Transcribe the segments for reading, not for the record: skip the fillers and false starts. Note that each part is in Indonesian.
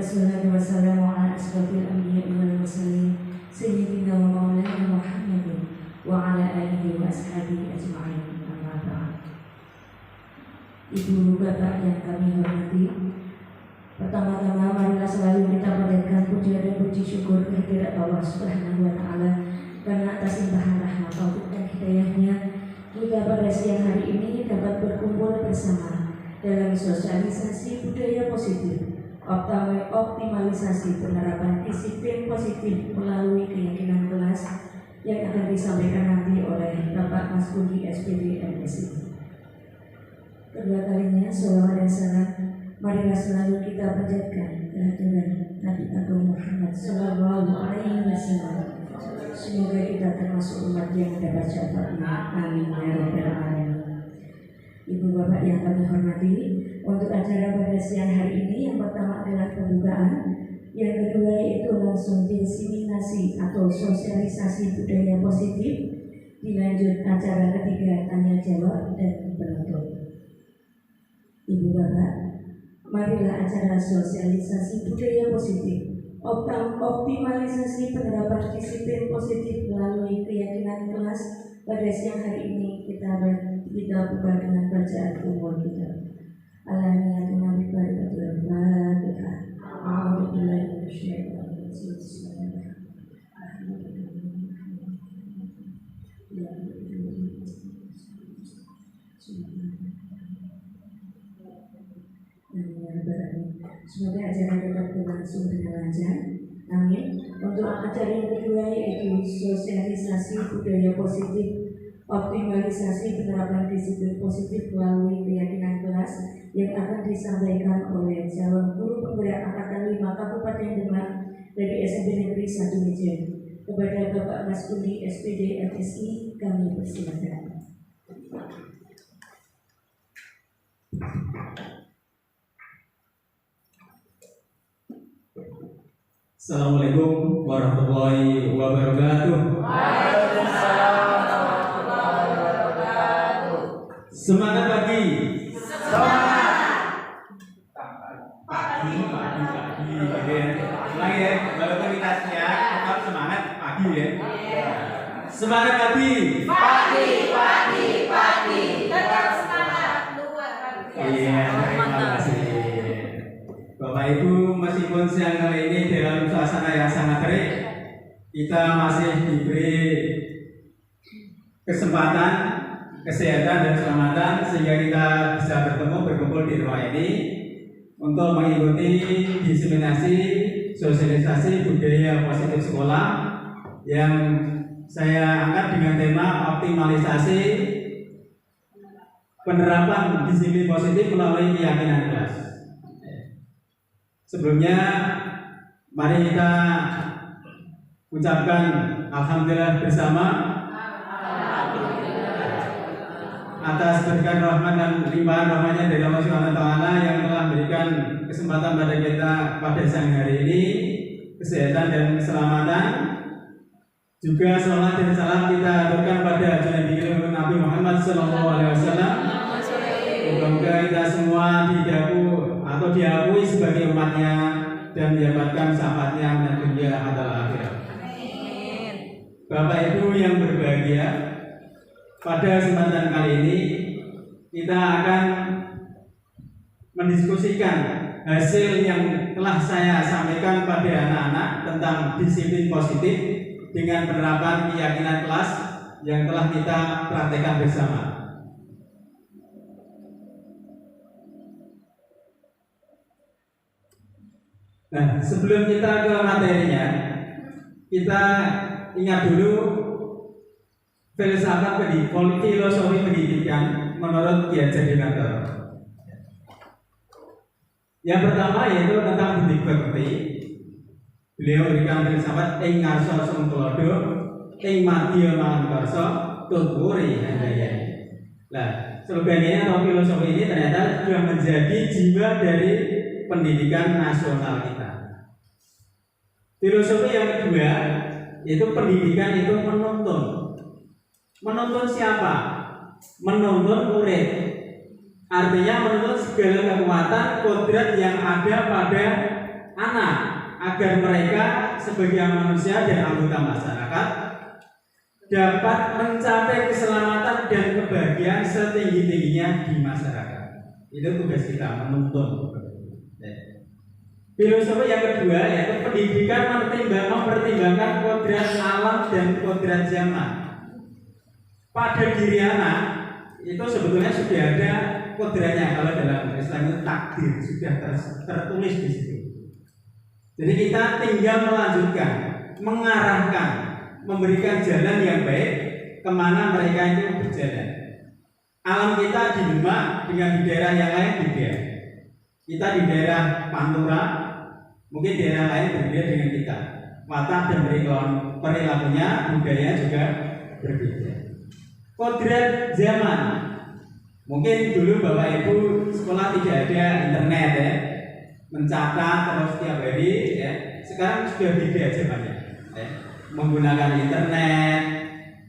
Wassalatu wassalamu ala asrafil anbiya'i wal mursalin sayyidina wa maulana Muhammadin wa ala alihi wa ashabihi ajma'in. Amma ba'd. Ibu bapak yang kami hormati, pertama-tama marilah selalu kita panjatkan puja dan puji syukur kehadirat Allah Subhanahu wa taala karena atas limpahan rahmat taufik dan hidayahnya kita pada siang hari ini dapat berkumpul bersama dalam sosialisasi budaya positif, optimalisasi penerapan disiplin positif melalui keyakinan kelas yang akan disampaikan nanti oleh Bapak Mas Budi SPD MSI. Kedua kalinya sholawat dan salam marilah selalu kita panjatkan kehadiran Nabi Agung Muhammad Sallallahu Alaihi Wasallam. Semoga kita termasuk umat yang mendapat syafaatnya. Amin ya rabbal alamin. Ibu bapak yang kami hormati, untuk acara pada siang hari ini yang pertama adalah pembukaan, yang kedua yaitu langsung diseminasi atau sosialisasi budaya positif, dilanjut acara ketiga tanya jawab dan penutup. Ibu bapak, marilah acara sosialisasi budaya positif, optimalisasi penerapan disiplin positif melalui keyakinan kelas pada siang hari ini kita buka dengan bacaan umum kita. Alhamdulillah Nabi Baratul Fatihah. Alhamdulillah Bismillahirrahmanirrahim. Semoga acara dapat berlangsung dengan lancar. Amin. Untuk acara yang kedua yaitu sosialisasi budaya positif, optimalisasi penerapan disiplin positif melalui keyakinan kelas yang akan disampaikan oleh calon guru penggerak angkatan 5 Kabupaten Demak dari SMP Negeri 1 Mijen. Kepada Bapak Mas Budi SPD MSI kami persilakan. Assalamualaikum warahmatullahi wabarakatuh. Waalaikumsalam warahmatullahi wabarakatuh. Semangat pagi. Semangat. Pagi. Ulang ya, walaupun kita tetap semangat pagi ya. Semangat pagi. Pagi. Tetap semangat luar biasa. Iya, terima kasih. Bapak Ibu, meskipun siang kali ini dalam suasana yang sangat terik, kita masih diberi kesempatan, kesehatan dan keselamatan sehingga kita bisa berkumpul di rumah ini untuk mengikuti diseminasi sosialisasi budaya positif sekolah yang saya angkat dengan tema optimalisasi penerapan disiplin positif melalui keyakinan kelas. Sebelumnya, mari kita ucapkan Alhamdulillah bersama atas berkat rahmat dan limpahan rahmatnya dari Allah Subhanahu wa taala yang telah memberikan kesempatan pada kita pada siang hari ini, kesehatan dan keselamatan. Juga salawat dan salam kita aturkan pada junjungan Nabi Muhammad sallallahu alaihi wasallam. Semoga kita semua diakui sebagai umatnya dan mendapatkan syafaatnya dan dunia atau akhirat. Bapak Ibu yang berbahagia, pada kesempatan kali ini kita akan mendiskusikan hasil yang telah saya sampaikan pada anak-anak tentang disiplin positif dengan penerapan keyakinan kelas yang telah kita praktekkan bersama. Nah, sebelum kita ke materinya, kita ingat dulu filosofi pendidikan menurut Ki Hajar Dewantara. Yang pertama yaitu tentang budi pekerti. Beliau berikan filsafat ing ngarsa sumtulodo, ing madya mangan karsa, tuturi handaya. Nah, slogannya atau filosofi ini ternyata sudah menjadi jiwa dari pendidikan nasional kita. Filosofi yang kedua yaitu pendidikan itu menuntun. Menuntun siapa? Menuntun murid. Artinya menuntun segala kekuatan kodrat yang ada pada anak agar mereka sebagai manusia dan anggota masyarakat dapat mencapai keselamatan dan kebahagiaan setinggi-tingginya di masyarakat. Itu tugas kita, menuntun. Filosofi yang kedua yaitu pendidikan mempertimbangkan kodrat alam dan kodrat zaman. Pada diri anak itu sebetulnya sudah ada kodratnya, kalau dalam Islam itu takdir, sudah tertulis di situ. Jadi kita tinggal melanjutkan, mengarahkan, memberikan jalan yang baik kemana mereka itu berjalan. Alam kita di Demak dengan di daerah yang lain beda. Kita di daerah Pantura, mungkin daerah lain berbeda dengan kita. Watak dan perilakunya, budaya juga berbeda. Kodrat zaman, mungkin dulu Bapak Ibu sekolah tidak ada internet ya, mencatat terus setiap hari ya. Sekarang sudah beda zamannya ya. Menggunakan internet,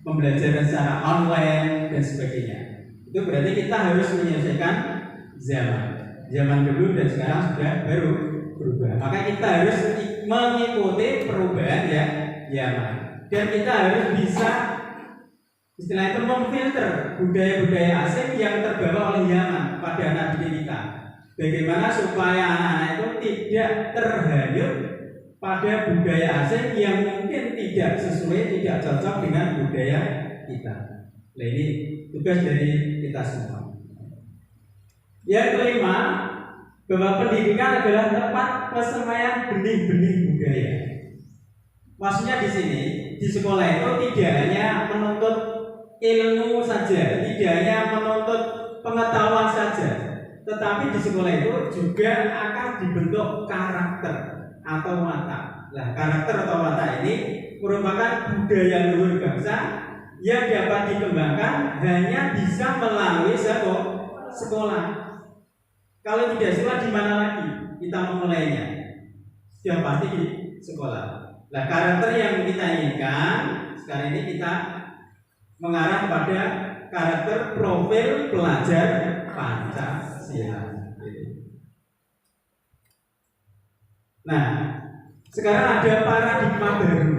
membelajar secara online dan sebagainya. Itu berarti kita harus menyelesaikan zaman dulu dan sekarang sudah baru berubah. Maka kita harus mengikuti perubahan ya zaman. Dan kita harus bisa istilah itu memfilter budaya-budaya asing yang terbawa oleh zaman pada anak didik kita. Bagaimana supaya anak-anak itu tidak terhanyut pada budaya asing yang mungkin tidak sesuai, tidak cocok dengan budaya kita. Nah, ini tugas dari kita semua. Yang kelima, bahwa pendidikan adalah tempat persemaian benih-benih budaya. Maksudnya di sini, di sekolah itu tidak hanya menuntut ilmu saja, tidak hanya menuntut pengetahuan saja, tetapi di sekolah itu juga akan dibentuk karakter atau watak. Nah, karakter atau watak ini merupakan budaya luhur bangsa yang dapat dikembangkan hanya bisa melalui sekolah. Kalau tidak sekolah, di mana lagi kita memulainya? Sudah pasti di sekolah. Nah, karakter yang kita inginkan sekarang ini kita mengarah pada karakter profil pelajar Pancasila. Nah, sekarang ada paradigma baru.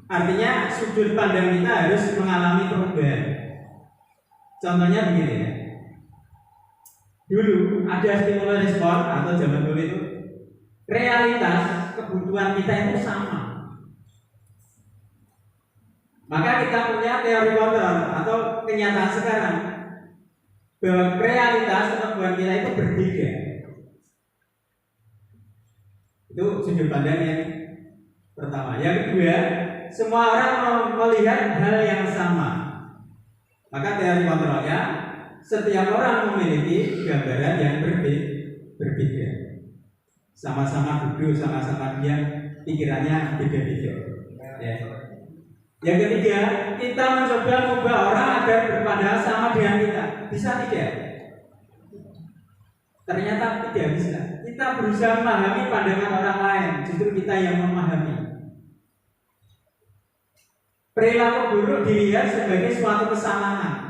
Artinya sudut pandang kita harus mengalami perubahan. Contohnya begini ya. Dulu ada stimulus respon atau zaman dulu itu realitas kebutuhan kita itu sama. Maka kita punya teori kontrol atau kenyataan sekarang bahwa realitas kebutuhan kita itu berbeda. Itu sudut pandang yang pertama. Yang kedua, semua orang melihat hal yang sama. Maka teori kontrolnya, setiap orang memiliki gambaran yang berbeda. Sama-sama duduk, sama-sama diam, pikirannya beda-beda. Ya. Yang ketiga, kita mencoba mengubah orang agar berpandangan sama dengan kita. Bisa tidak? Ternyata tidak bisa. Kita berusaha memahami pandangan orang lain, justru kita yang memahami. Perilaku buruk dilihat sebagai suatu kesalahan.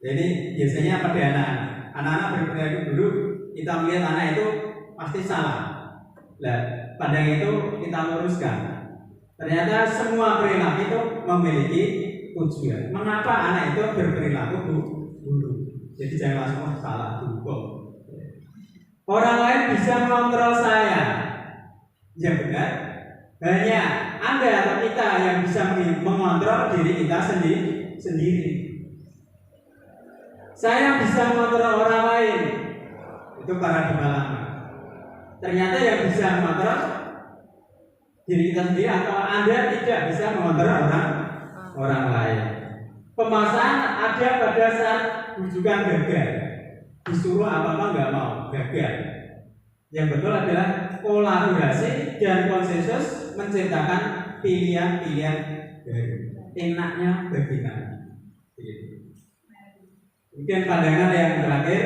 Jadi biasanya pada anak-anak berperilaku buruk, kita melihat anak itu pasti salah. Nah, pandangan itu kita luruskan. Ternyata semua perilaku itu memiliki tujuan. Mengapa anak itu berperilaku buruk? Jadi jangan langsung salah dihukum. Orang lain bisa mengontrol saya. Ya benar. Hanya Anda atau kita yang bisa mengontrol diri kita sendiri. Saya bisa mengontrol orang lain. Itu paradigma lama. Ternyata yang bisa mengontrol diri kita sendiri atau Anda tidak bisa mengontrol orang lain. Pemaksaan ada pada saat rujukan gagal. Disuruh apa-apa nggak mau, gagal. Yang betul adalah kolaborasi dan konsensus menciptakan pilihan-pilihan baru. Enaknya bagaimana? Kemudian pandangan yang terakhir,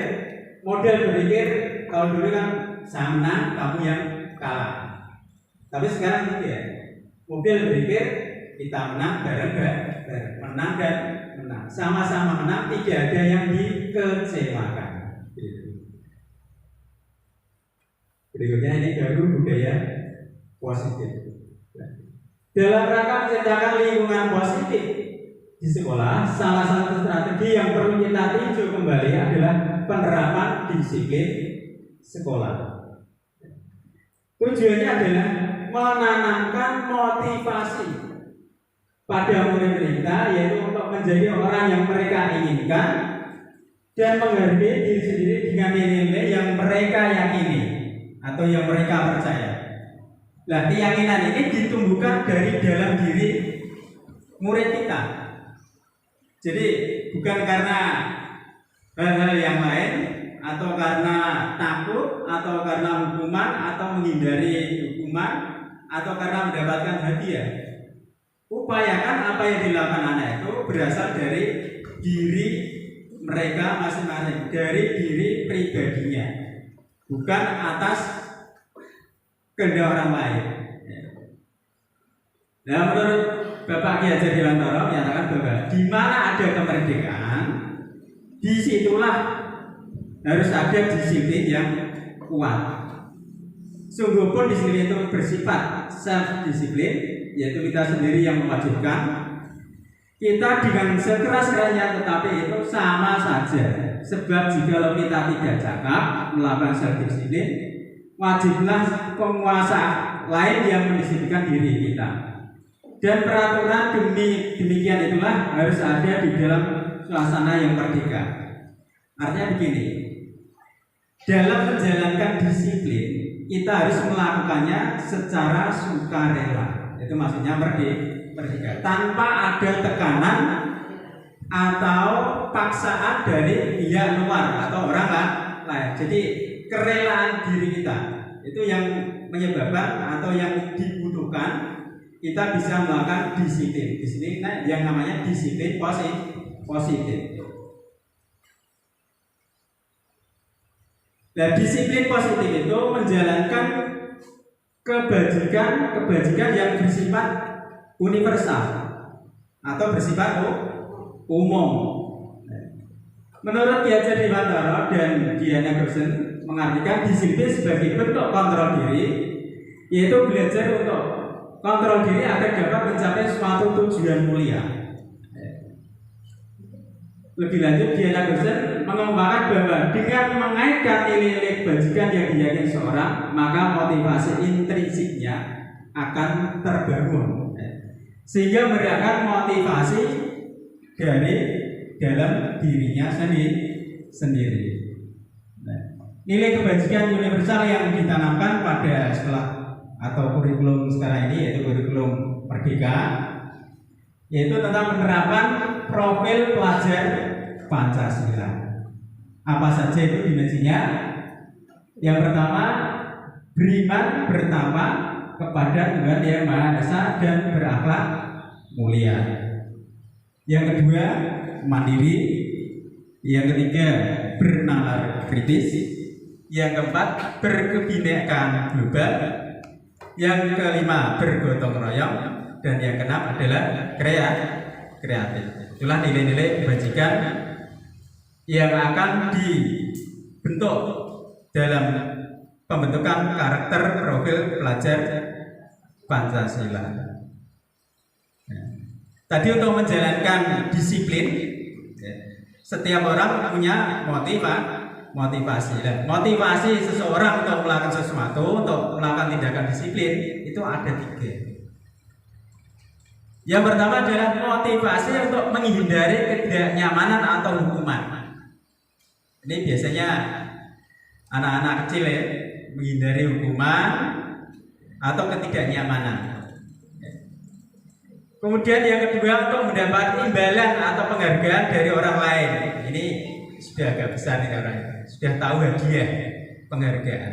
model berpikir kalau dulu kan saya menang, kamu yang kalah. Tapi sekarang tidak. Model berpikir kita menang bareng-bareng, menang dan menang, sama-sama menang, tidak ada yang dikecewakan. Berikutnya ini baru budaya positif. Dalam rangka menciptakan lingkungan positif di sekolah, salah satu strategi yang perlu kita tinjau kembali adalah penerapan disiplin sekolah. Tujuannya adalah menanamkan motivasi pada murid kita, yaitu untuk menjadi orang yang mereka inginkan dan menghargai diri sendiri dengan nilai-nilai yang mereka yakini atau yang mereka percaya. Nah, keyakinan ini ditumbuhkan dari dalam diri murid kita. Jadi bukan karena hal-hal yang lain, atau karena takut, atau karena hukuman, atau menghindari hukuman, atau karena mendapatkan hadiah. Upayakan apa yang dilakukan anak itu berasal dari diri mereka masing-masing, dari diri pribadinya, bukan atas kehendak orang lain. Nah, menurut Bapak Ki Hajar Dewantara menyatakan bahwa di mana ada kemerdekaan, disitulah harus ada disiplin yang kuat. Sungguh pun disiplin itu bersifat self-disiplin, yaitu kita sendiri yang mewajibkan. Kita dengan sekeras-kerasnya tetapi itu sama saja. Sebab jika kita tidak cakap melakukan self-disiplin, wajiblah penguasa lain yang mendisiplinkan diri kita. Dan peraturan demikian itulah harus ada di dalam suasana yang merdeka. Artinya begini, dalam menjalankan disiplin kita harus melakukannya secara sukarela. Itu maksudnya merdeka, tanpa ada tekanan atau paksaan dari pihak luar atau orang lain. Jadi kerelaan diri kita itu yang menyebabkan atau yang dibutuhkan kita bisa melakukan disiplin. Di sini yang namanya disiplin positif. Nah, disiplin positif itu menjalankan kebajikan yang bersifat universal atau bersifat umum. Menurut Ki Hajar Dewantara dan Diana Gerson mengartikan disiplin sebagai bentuk kontrol diri, yaitu belajar untuk kontrol diri agar dapat mencapai suatu tujuan mulia. Lebih lanjut, Diana Gerson mengembangkan bahwa dengan mengaitkan nilai-nilai kebajikan yang diyakini seorang, maka motivasi intrinsiknya akan terbangun, sehingga memberikan motivasi dari dalam dirinya sendiri. Nilai kebajikan universal yang ditanamkan pada sekolah atau kurikulum sekarang ini, yaitu kurikulum Merdeka, yaitu tentang penerapan profil pelajar Pancasila. Apa saja itu dimensinya? Yang pertama, beriman pertama kepada Tuhan Yang Maha Esa dan berakhlak mulia. Yang kedua, mandiri. Yang ketiga, bernalar kritis. Yang keempat, berkebinekaan global. Yang kelima, bergotong royong. Dan yang keenam adalah kreatif. Itulah nilai-nilai kebajikan yang akan dibentuk dalam pembentukan karakter profil pelajar Pancasila. Tadi untuk menjalankan disiplin, setiap orang punya motivasi. Motivasi seseorang untuk melakukan sesuatu, untuk melakukan tindakan disiplin itu ada 3. Yang pertama adalah motivasi untuk menghindari ketidaknyamanan atau hukuman. Ini biasanya anak-anak kecil ya, menghindari hukuman atau ketidaknyamanan. Kemudian yang kedua, untuk mendapat imbalan atau penghargaan dari orang lain. Ini sudah agak besar nih orang, sudah tahu hadiah penghargaan.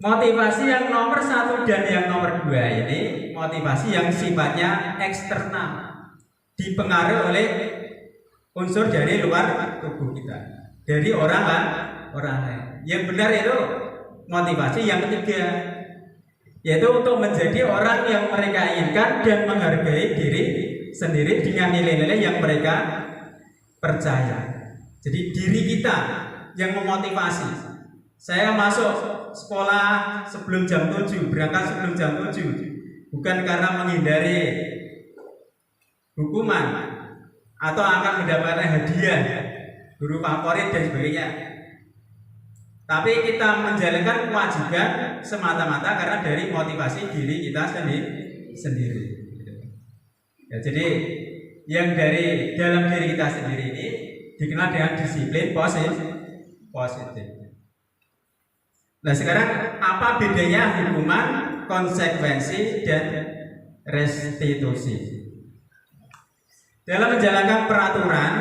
Motivasi yang nomor 1 dan yang nomor 2 ini motivasi yang sifatnya eksternal, dipengaruhi oleh unsur dari luar tubuh kita, dari orang lain. Yang benar itu motivasi yang ketiga, yaitu untuk menjadi orang yang mereka inginkan dan menghargai diri sendiri dengan nilai-nilai yang mereka percaya. Jadi diri kita yang memotivasi, Saya masuk sekolah sebelum jam 7, berangkat sebelum jam 7, bukan karena menghindari hukuman atau akan mendapatkan hadiah, guru favorit dan sebagainya. Tapi kita menjalankan kewajiban semata-mata karena dari motivasi diri kita sendiri. Ya, jadi yang dari dalam diri kita sendiri ini dikenal dengan disiplin positif. Nah, sekarang apa bedanya hukuman, konsekuensi, dan restitusi? Dalam menjalankan peraturan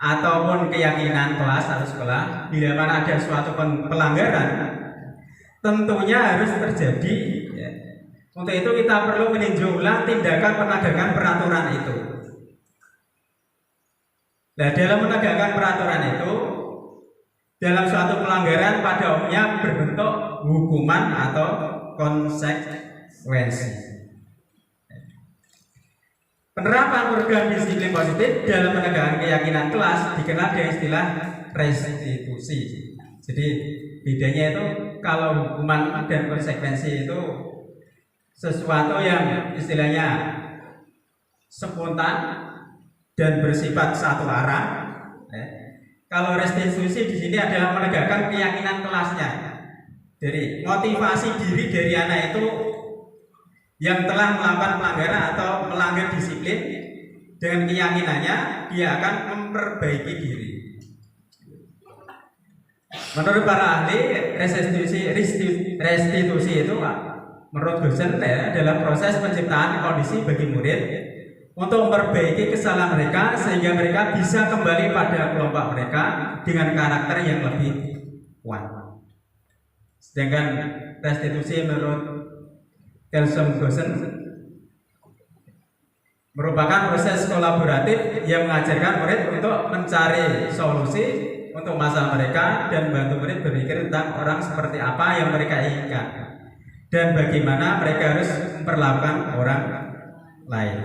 ataupun keyakinan kelas atau sekolah, bila mana ada suatu pelanggaran, tentunya harus terjadi. Ya. Untuk itu kita perlu meninjau ulang tindakan penegakan peraturan itu. Nah, dalam menegakkan peraturan itu, dalam suatu pelanggaran pada umumnya berbentuk hukuman atau konsekuensi. Penerapan program disiplin positif dalam menegakkan keyakinan kelas dikenal dengan istilah restitusi. Jadi bedanya itu kalau hukuman dan konsekuensi itu sesuatu yang istilahnya spontan dan bersifat satu arah. Kalau restitusi di sini adalah menegakkan keyakinan kelasnya. Jadi motivasi diri dari anak itu yang telah melakukan pelanggaran atau melanggar disiplin, dengan keyakinannya dia akan memperbaiki diri. Menurut para ahli, restitusi itu menurut dosen adalah proses penciptaan kondisi bagi murid untuk memperbaiki kesalahan mereka sehingga mereka bisa kembali pada kelompok mereka dengan karakter yang lebih kuat. Sedangkan restitusi menurut Kelsom Gosen merupakan proses kolaboratif yang mengajarkan murid untuk mencari solusi untuk masalah mereka dan bantu murid berpikir tentang orang seperti apa yang mereka inginkan dan bagaimana mereka harus memperlakukan orang lain.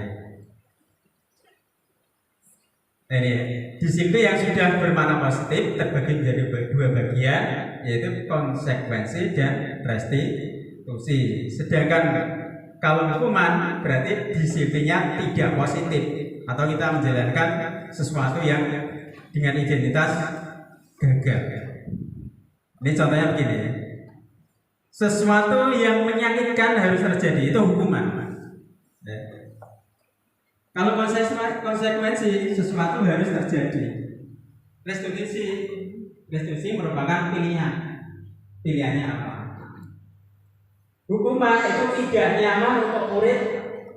Ini disiplin yang sudah bermakna positif terbagi menjadi dua bagian, yaitu konsekuensi dan restitusi. Sedangkan kalau hukuman berarti disiplinnya tidak positif atau kita menjalankan sesuatu yang dengan identitas gagal. Ini contohnya begini, sesuatu yang menyakitkan harus terjadi, itu hukuman. Kalau konsekuensi sesuatu harus terjadi. Restitusi merupakan pilihan. Pilihannya apa? Hukuman itu tidak nyaman untuk murid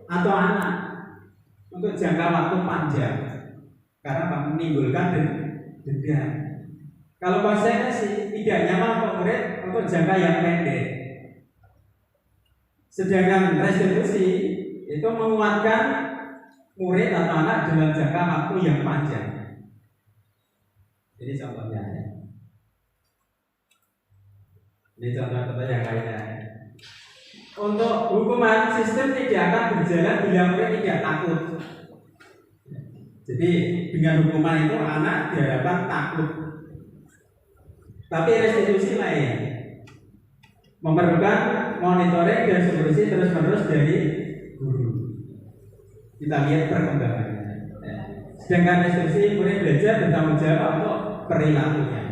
atau anak untuk jangka waktu panjang karena menimbulkan dendam. Kalau konsekuensi tidak nyaman untuk murid untuk jangka yang pendek. Sedangkan restitusi itu menguatkan murid atau anak dalam jangka waktu yang panjang. Ini contohnya. Ini contoh-contoh yang lainnya. Untuk hukuman, sistem tidak akan berjalan bila murid tidak takut. Jadi dengan hukuman itu anak diharapkan takut. Tapi restitusi lain, memerlukan monitoring dan supervisi terus-menerus dari guru. Kita lihat perkembangannya. Sedangkan restitusi murid belajar bertanggung jawab untuk perilakunya.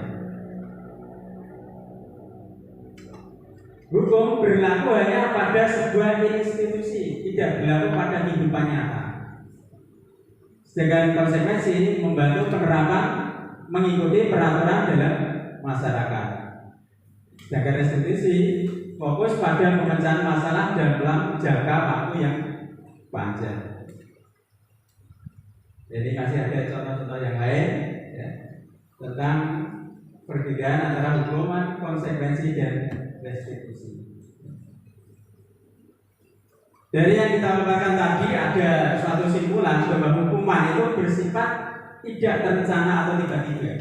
Hukum berlaku hanya pada sebuah institusi, tidak berlaku pada kehidupan nyata. Sedangkan konsekuensi membantu penerapan mengikuti peraturan dalam masyarakat. Sedangkan restitusi fokus pada pemecahan masalah dalam jangka waktu yang panjang. Jadi masih ada contoh-contoh yang lain ya, tentang perbedaan antara hukuman, konsekuensi, dan restitusi. Dari yang kita paparkan tadi ada suatu simpulan bahwa hukuman itu bersifat tidak terencana atau tiba-tiba.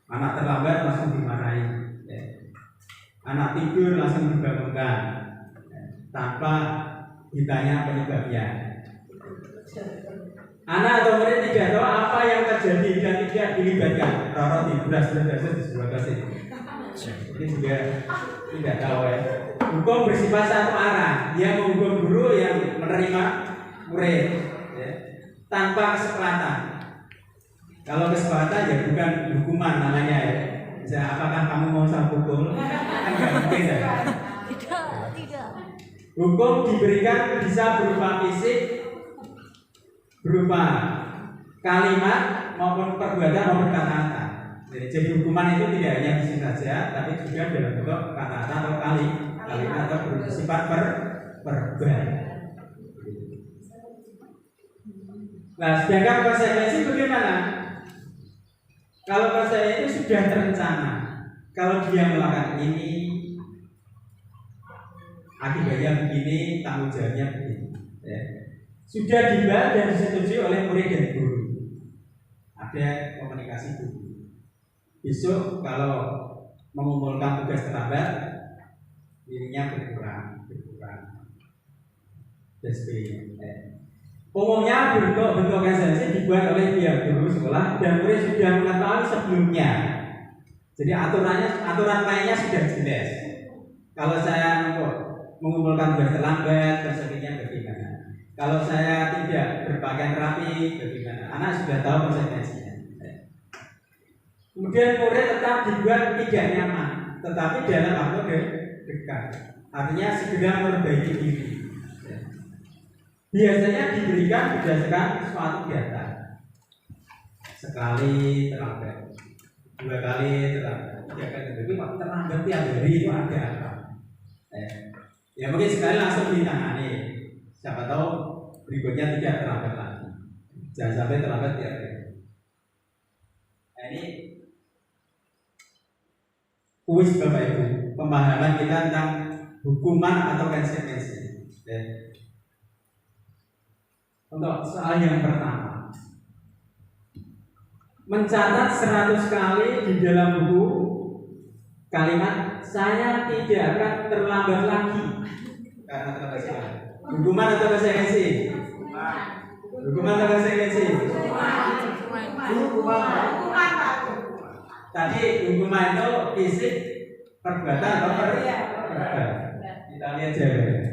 Anak terlambat langsung dimarahi, ya. Anak tidur langsung dibangunkan, ya, tanpa ditanya penyebabnya. Anak atau murid tidak tahu apa yang terjadi dan tidak dilibatkan. Roro di beras di sebelah kasih. Ini juga tidak tahu ya. Hukum bersifat satu arah. Dia menghukum guru yang menerima murid ya, tanpa kesepakatan. Kalau kesepakatan ya bukan hukuman namanya ya. Bisa apakah kamu mau saya pukul? Kan nggak mungkin ya. Tidak. Hukum diberikan bisa berupa fisik, berupa kalimat maupun perbuatan maupun kata-kata. Jadi hukuman itu tidak hanya fisik saja, tapi juga dalam bentuk kata-kata atau kalimat atau bersifat verbal. Nah, sedangkan konsekuensi bagaimana? Kalau konsekuensi itu sudah terencana. Kalau dia melakukan ini, akibatnya begini, tanggung jawabnya begini. Ya. Sudah dibahas dan disetujui oleh murid dan guru. Ada komunikasi guru. Besok kalau mengumpulkan tugas terlambat, dirinya berkurang. Dan sebagainya. Umumnya bentuk sanksi dibuat oleh pihak guru sekolah dan murid sudah mengetahui sebelumnya. Jadi aturan mainnya sudah jelas. Kalau saya mengumpulkan tugas terlambat, konsekuensinya bagaimana? Kalau saya tidak berpakaian rapi, bagaimana? Anak sudah tahu konsekuensinya. Kemudian murid tetap dibuat tidak nyaman, tetapi dalam waktu dekat. Artinya segera memperbaiki diri. Biasanya diberikan berdasarkan suatu data. Sekali terlambat, 2 kali terlambat, 3 kali terlambat. Terlambat tiap hari itu ada apa? Ya mungkin sekali langsung ditangani. Siapa tahu berikutnya tidak terlambat lagi. Jangan sampai terlambat tiap hari. Nah, ini kuis Bapak Ibu, pemahaman kita tentang hukuman atau konsekuensi. Untuk soal yang pertama, mencatat 100 kali di dalam buku kalimat saya tidak akan terlambat lagi karena terlambat sekali. Hukuman atau konsekuensi? Hukuman atau konsekuensi? Hukuman. Tadi hukuman itu fisik, perbuatan atau verbal? Kita lihat jawabannya.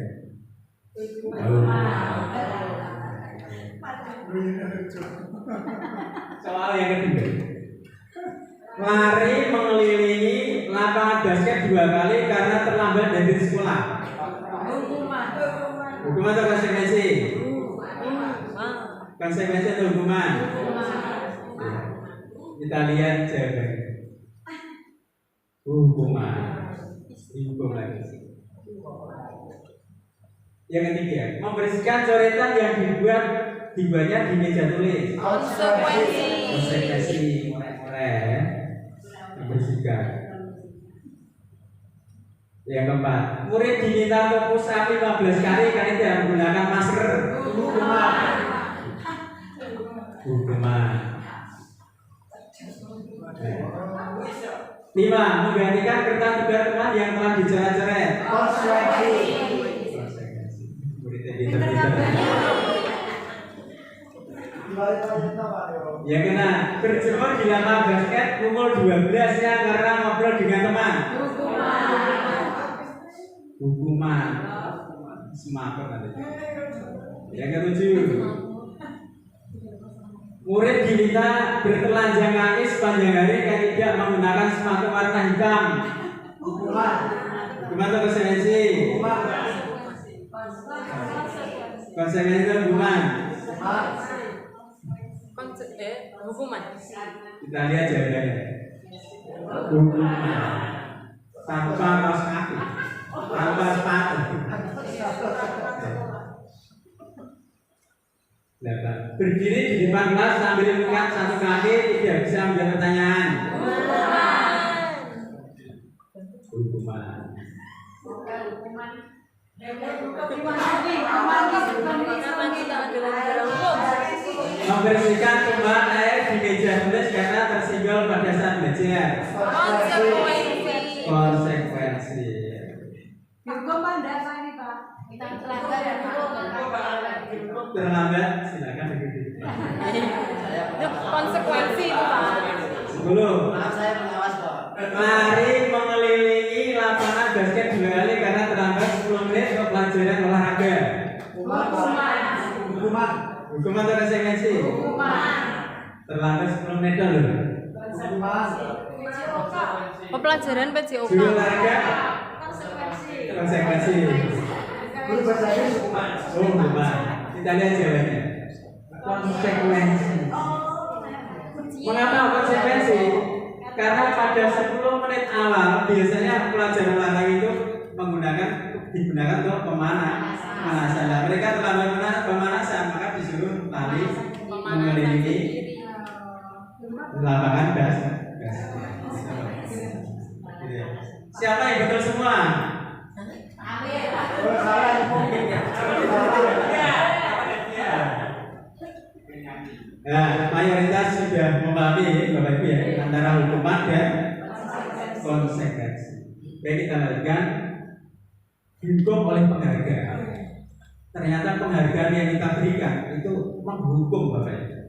Soal yang kedua, lari mengelilingi lapangan basket 2 kali karena terlambat dari sekolah. Hukuman atau konsekuensi? Konsekuensi atau hukuman? Kita lihat jawabannya. Hukuman. Dihukum lagi. Yang ketiga, membersihkan coretan yang dibuatnya di meja tulis. Konsekuensi mulai membersihkan. Yang keempat, murid diminta untuk push up 15 kali karena tidak menggunakan masker. Hukuman. 5. Menggantikan kertas tugas teman yang telah dicoret-coret. Yang kena berjemur di lapangan basket pukul 12 ya karena ngobrol dengan teman. Hukuman. Semakin nanti. Yang ketujuh, murid diminta bertelanjang kaki sepanjang hari dan tidak menggunakan sepatu warna hitam. Hukuman atau konsekuensi? Konsekuensi itu hukuman. Hukuman. Kita lihat jawabannya. Hukuman. Tanpa kaos kaki, tanpa sepatu. Berdiri di depan kelas sambil mengangkat satu kaki tidak bisa menjawab pertanyaan. Hukuman. Membersihkan tumpahan air di meja tulis karena tersinggol pada saat belajar. Konsekuensi. Hukuman dasar ini Pak. Kita terlambat. Terlambat, silakan begitu. Konsekuensi itu Pak. 10. Maaf saya pengawas kok. Lari mengelilingi lapangan basket 2 kali karena terlambat 10 menit untuk pelajaran olahraga. Hukuman. Hukuman atau konsekuensi? Terlambat 10 menit loh. Hukuman. Pelajaran PJOK. Judul olahraga? Konsekuensi. Guru bahasa Inggris hukuman. Oh, hukuman. Kita lihat jawabannya. Konsekuensi. Mengapa konsekuensi? Karena pada 10 menit awal biasanya pelajaran olahraga itu digunakan untuk pemanasan. Nah, mereka terlambat pemanasan, maka disuruh lari mengelilingi lapangan basket. Siapa yang betul semua? Nah, mayoritas sudah memahami Bapak Ibu ya antara hukuman dan konsekuensi. Baik, kita lanjutkan. Dihukum oleh penghargaan. Ternyata penghargaan yang kita berikan itu menghukum Bapak Ibu.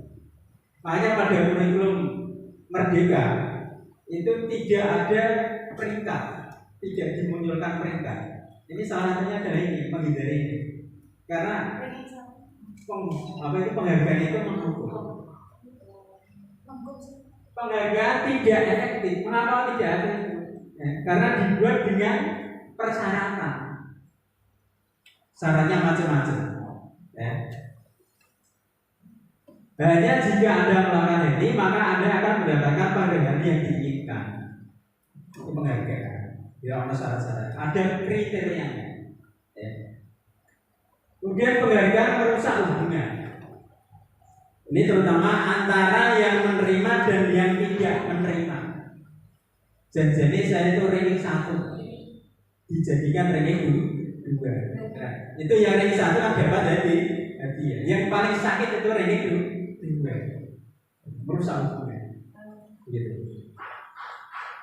Makanya pada kurikulum Merdeka itu tidak ada peringkat, tidak dimunculkan peringkat. Ini salah satunya adalah ini, menghindari ini. Karena penghargaan itu menghukum. Penghargaan tidak efektif. Mengapa tidak efektif? Ya, karena dibuat dengan persyaratan. Syaratnya macam-macam. Ya. Hanya jika Anda melakukan ini, maka Anda akan mendapatkan penghargaan yang diinginkan. Itu penghargaan. Tidak ada syarat-syarat. Ada kriterianya. Ya. Kemudian penghargaan merusak hubungan. Ini terutama antara yang menerima dan yang tidak menerima. Jadi saya itu ranking 1 dijadikan ranking 2. Nah, itu yang ranking 1 kan dapat dari hadiah. Yang paling sakit itu ranking 2. Merusak hubungan. Gitu.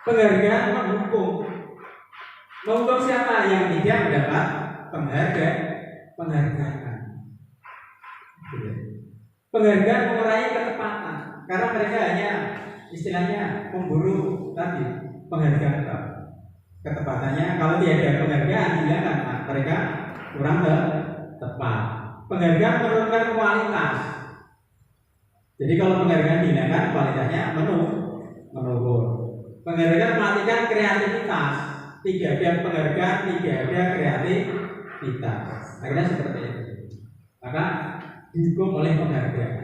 Penghargaan menghukum. Menghukum siapa yang tidak mendapat penghargaan. Gitu. Penghargaan mengurangi ketepatan karena mereka hanya istilahnya memburu tadi penghargaan ketepatannya. Kalau tidak ada penghargaan hilangkan, mereka kurang tepat. Penghargaan menurunkan kualitas. Jadi kalau penghargaan dihilangkan, kualitasnya menurun. Penghargaan mematikan kreativitas. Tidak ada penghargaan, tidak ada kreativitas. Akhirnya seperti itu. Maka dihukum oleh penghargaan.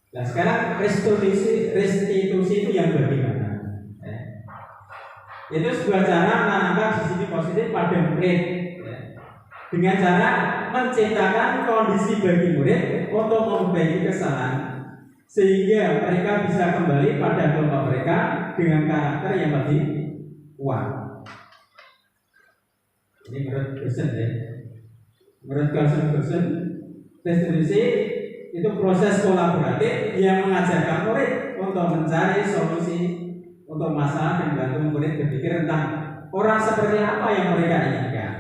Nah, sekarang restitusi itu yang bagaimana? Itu sebuah cara menanamkan sisi positif pada murid, dengan cara menciptakan kondisi bagi murid untuk memperbaiki kesalahan, sehingga mereka bisa kembali pada kelompok mereka dengan karakter yang lebih kuat. Ini menurut dosen ya. Menurut dosen, restitusi itu proses kolaboratif yang mengajarkan murid untuk mencari solusi untuk masalah dan membantu murid berpikir tentang orang seperti apa yang mereka inginkan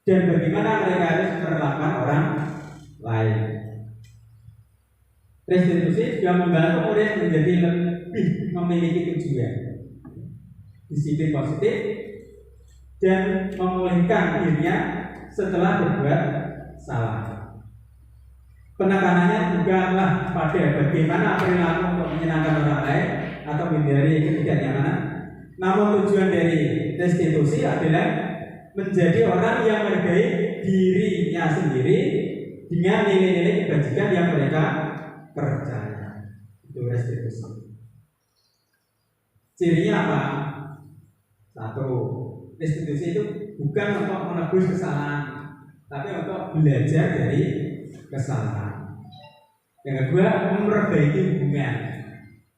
dan bagaimana mereka harus memperlakukan orang lain. Restitusi juga membantu murid menjadi lebih memiliki tujuan, disiplin positif, dan memulihkan dirinya setelah berbuat salah. Penekanannya bukanlah pada bagaimana perilaku untuk menyenangkan orang lain atau menghindari ketidaknyamanan, namun tujuan dari restitusi adalah menjadi orang yang menghargai dirinya sendiri dengan nilai-nilai kebajikan yang mereka percaya. Itu restitusi. Cirinya apa? 1. Restitusi itu bukan untuk menebus kesalahan, tapi untuk belajar dari kesalahan. Yang kedua, memperbaiki hubungan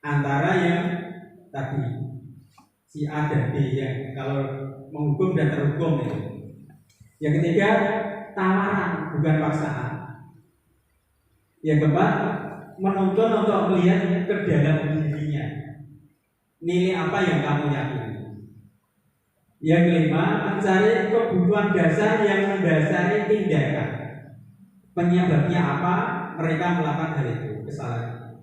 antara yang tadi si A dan B yang kalau menghukum dan terhukum itu. Yang ketiga, tawaran bukan paksaan. Yang keempat, menuntun untuk melihat ke dalam dirinya. Nilai apa yang kamu yakini. Yang kelima, mencari kebutuhan dasar yang mendasari tindakan. Penyebabnya apa, mereka melakukan hal itu, kesalahan.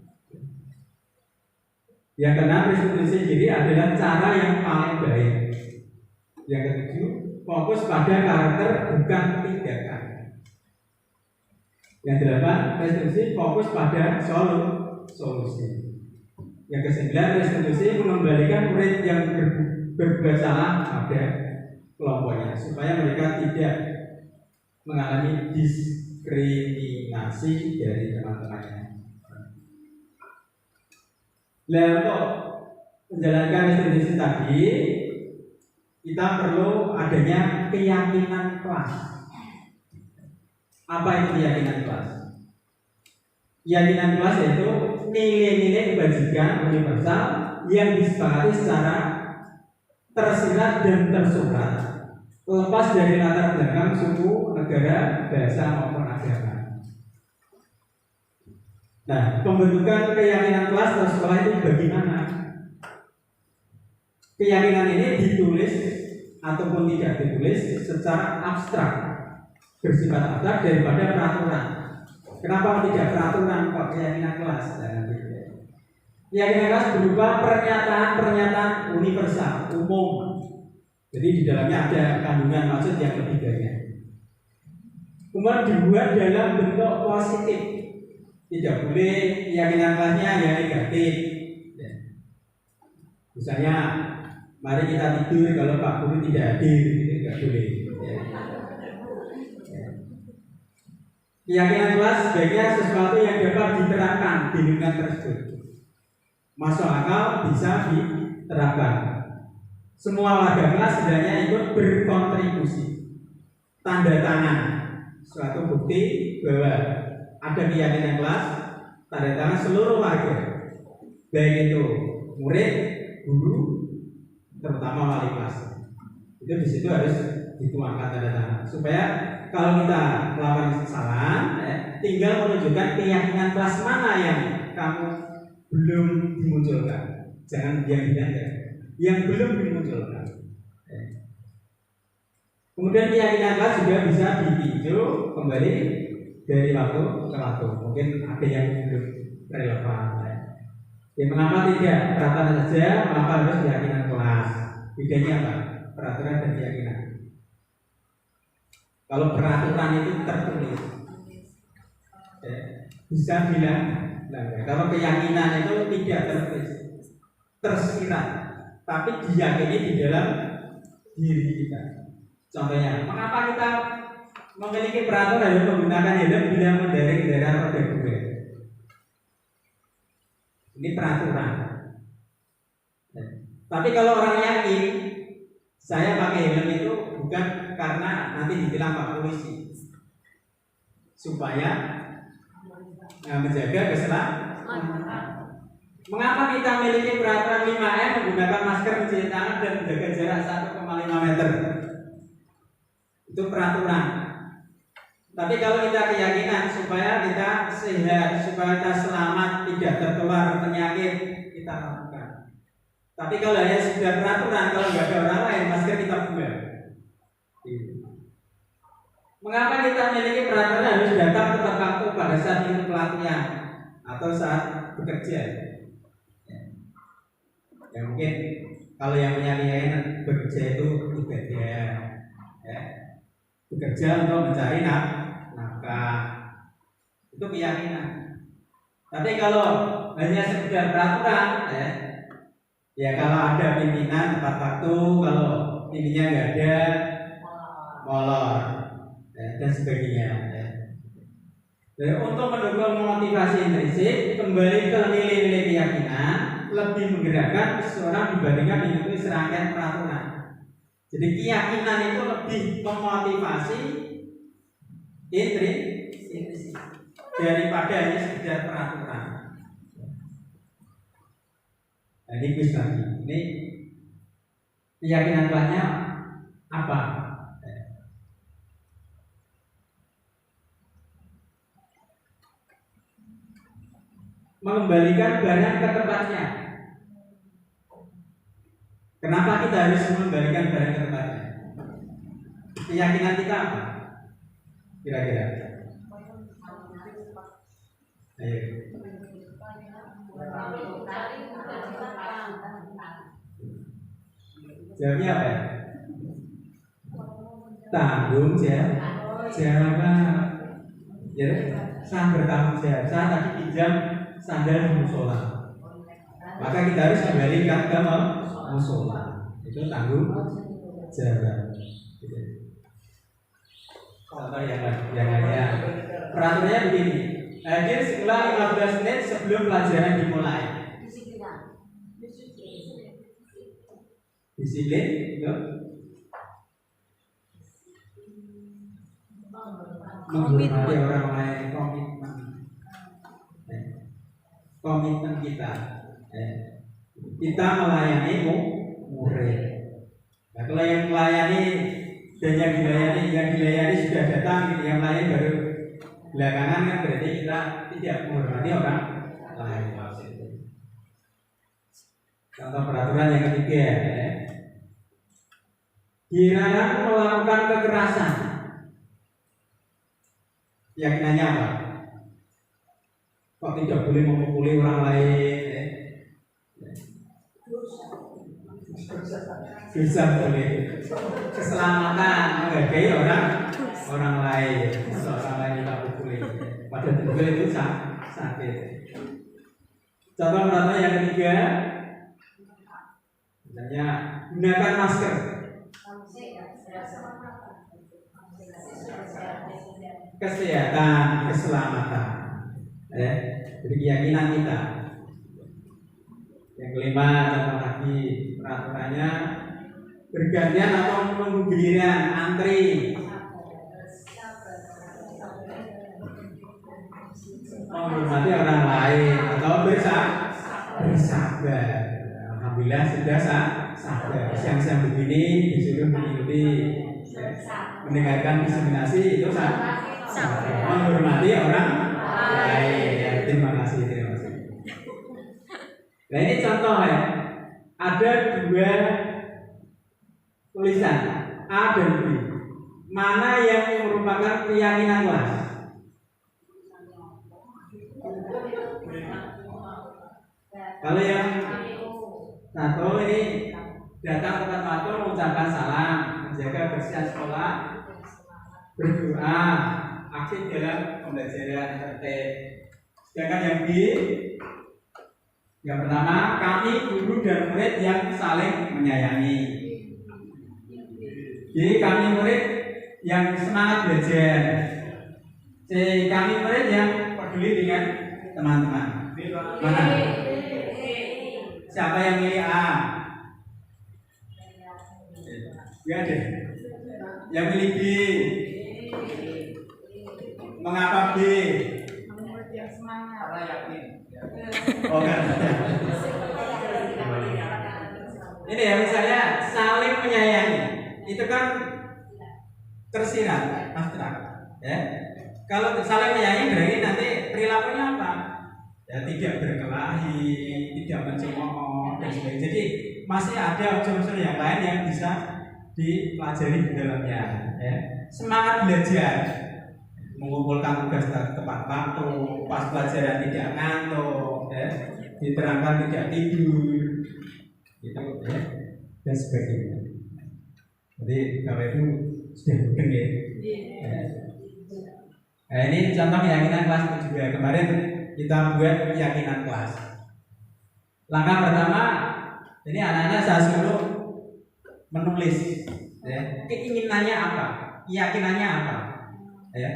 Yang keenam, restitusi diri adalah cara yang paling baik. Yang ketujuh, fokus pada karakter bukan tindakan. Yang delapan, restitusi fokus pada solusi. Yang kesembilan, restitusi mengembalikan murid yang berbuat salah pada kelompoknya supaya mereka tidak mengalami diskriminasi dari teman-temannya. Nah, untuk menjalankan restitusi tadi, kita perlu adanya keyakinan kelas. Apa itu keyakinan kelas? Keyakinan kelas yaitu nilai-nilai kebajikan universal yang disepakati secara tersirat dan tersurat, lepas dari latar belakang suku, negara, bahasa maupun agama. Nah, pembentukan keyakinan kelas atau sekolah itu bagaimana? Keyakinan ini ditulis ataupun tidak ditulis secara abstrak, bersifat abstrak daripada peraturan. Kenapa tidak peraturan kok keyakinan kelas? Keyakinan kelas berupa pernyataan-pernyataan universal, umum. Jadi di dalamnya ada kandungan maksud yang lebih banyak. Kemudian dibuat dalam bentuk positif. Tidak boleh keyakinan kelasnya yang negatif. Misalnya, mari kita tidur kalau Pak Guru tidak hadir, tidak boleh. Keyakinan kelas sebaiknya sesuatu yang dapat diterapkan di lingkungan tersebut. Masuk akal bisa diterapkan. Semua warga kelas sebenarnya ikut berkontribusi. Tanda tangan suatu bukti bahwa ada keyakinan kelas, tanda tangan seluruh warga, baik itu murid, guru, terutama wali kelas. Itu di situ harus dituangkan tanda tangan supaya kalau kita melakukan kesalahan, tinggal menunjukkan keyakinan kelas mana yang kamu belum dimunculkan. Jangan diam-diam yang belum dimunculkan. Kemudian keyakinan kelas juga bisa ditinjau kembali dari waktu ke waktu. Mungkin ada yang belum relevan. Mengapa tidak peraturan saja, mengapa harus keyakinan kelas? Bedanya apa? Peraturan dan keyakinan. Kalau peraturan itu tertulis, bisa bilang. Kalau keyakinan itu tidak tertulis, tersirat, tapi diyakini di dalam diri kita. Contohnya, mengapa kita memiliki peraturan yang menggunakan helm bila mengendarai kendaraan roda dua? Ini peraturan. Tapi kalau orang yakin, saya pakai helm itu bukan karena nanti ditilang Pak Polisi, supaya menjaga keselamatan. Mengapa kita memiliki peraturan 5M menggunakan masker, mencuci tangan dan menjaga jarak 1,5 meter? Itu peraturan. Tapi kalau kita keyakinan supaya kita sehat, supaya kita selamat, tidak tertular penyakit, kita lakukan. Tapi kalau hanya sekedar peraturan, kalau nggak ada orang lain, masker kita buang. Mengapa kita memiliki peraturan harus datang tepat waktu pada saat itu pelatihan atau saat bekerja? Ya mungkin kalau yang punya keyakinan bekerja itu ibadah, bekerja untuk mencari nafkah, itu keyakinan. Tapi kalau hanya sekedar peraturan, ya kalau ada pimpinan tepat waktu, kalau pimpinannya nggak ada, molor. Dan sebagainya. Dan untuk mendukung motivasi intrinsik, kembali ke nilai-nilai keyakinan, lebih menggerakkan seseorang dibandingkan mengikuti serangkaian peraturan. Jadi keyakinan itu lebih memotivasi intrinsik daripada hanya sekedar peraturan. Nah, ini kuis lagi. Ini keyakinan kelasnya apa? Mengembalikan barang ke tempatnya. Kenapa kita harus mengembalikan barang ke tempatnya? Keyakinan kita apa? Kira-kira. Ayo. Jawabnya apa ya? Tanggung jawab. Ya, saya bertanggung jawab. Saya tadi pinjam sandal di musola. Maka kita harus kembalikan ke musola. Itu tanggung jawab. Contoh yang lainnya. Peraturannya begini. Hadir setelah 15 menit sebelum pelajaran dimulai. Disiplin, itu menghormati orang lain, komitmen kita. Kita melayani murid. Nah, kalau yang melayani dan yang dilayani sudah datang, yang lain baru belakangan, kan berarti kita tidak menghormati orang lain. Contoh peraturan yang ketiga, dilarang melakukan kekerasan. Keyakinannya apa? Kok tidak boleh memukuli orang lain? Bisa boleh. Keselamatan menghargai orang lain. Orang lain tidak pukuli. Pada pukul itu sakit. Contoh peraturan yang ketiga, misalnya gunakan masker. Kesehatan, keselamatan, jadi keyakinan kita. Yang kelima, contoh lagi peraturannya bergantian atau menunggu giliran, antri, menghormati orang lain atau bersabar. Alhamdulillah sudah sabar. Siang-siang begini disuruh mengikuti mendengarkan diseminasi itu menghormati orang lain. Terima kasih. Nah, ini contoh ya. Ada dua tulisan A dan B. Mana yang merupakan keyakinan kelas? Kalau yang satu ini datang tepat waktu, mengucapkan salam, menjaga kebersihan sekolah, berdoa, aktif dalam pembelajaran tertib. Sedangkan yang B, yang pertama, kami guru dan murid yang saling menyayangi. Jadi kami murid yang semangat belajar. C, kami murid yang peduli dengan teman-teman. Mana? Siapa yang milih A? Ya deh. Yang milih B? Mengapa B? Karena yakin. Oh enggak. Ini ya, misalnya saling menyayangi. Itu kan tersirat, abstrak. Ya. Kalau saling menyayangi berarti nanti perilakunya apa? Ya, tidak berkelahi, tidak mencemooh dan sebagainya. Jadi masih ada unsur-unsur yang lain yang bisa dipelajari di dalamnya. Ya. Semangat belajar, mengumpulkan tugas tepat waktu, pas pelajaran tidak ngantuk, ya. Diterangkan tidak tidur, gitu, ya. Dan sebagainya. Jadi kalau itu sudah mungkin ya. Nah, ini contoh keyakinan kelas juga. Kemarin kita buat keyakinan kelas. Langkah pertama, ini anak-anak saya suruh menulis, ya, keinginannya apa, keyakinannya apa, ya.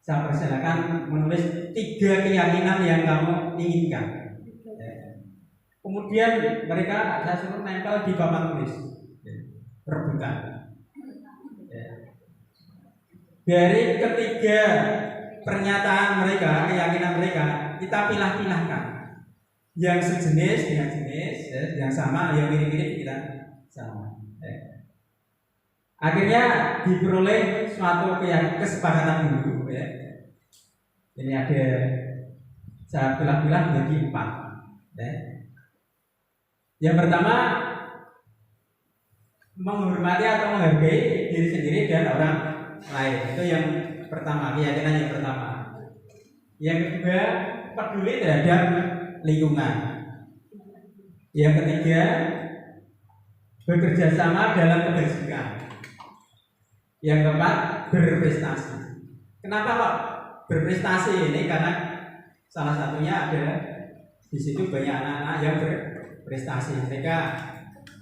Saya persilakan menulis 3 keyakinan yang kamu inginkan. Ya. Kemudian mereka saya suruh nempel di papan tulis, ya, rebutan. Ya. Dari ketiga pernyataan mereka, keyakinan mereka, kita pilah-pilahkan yang sejenis dengan jenis, ya, yang sama, yang mirip-mirip kita sama. Ya. Akhirnya diperoleh suatu kesepakatan dulu, ya. Ini ada, saya pilah-pilah menjadi 4. Ya. Yang pertama, menghormati atau menghargai diri sendiri dan orang lain. Itu yang pertama, keyakinan yang pertama. Yang kedua, peduli terhadap lingkungan. Yang ketiga, bekerja sama dalam kebersihan. Yang keempat, berprestasi. Kenapa kok berprestasi ini? Karena salah satunya ada di situ banyak anak-anak yang berprestasi. Mereka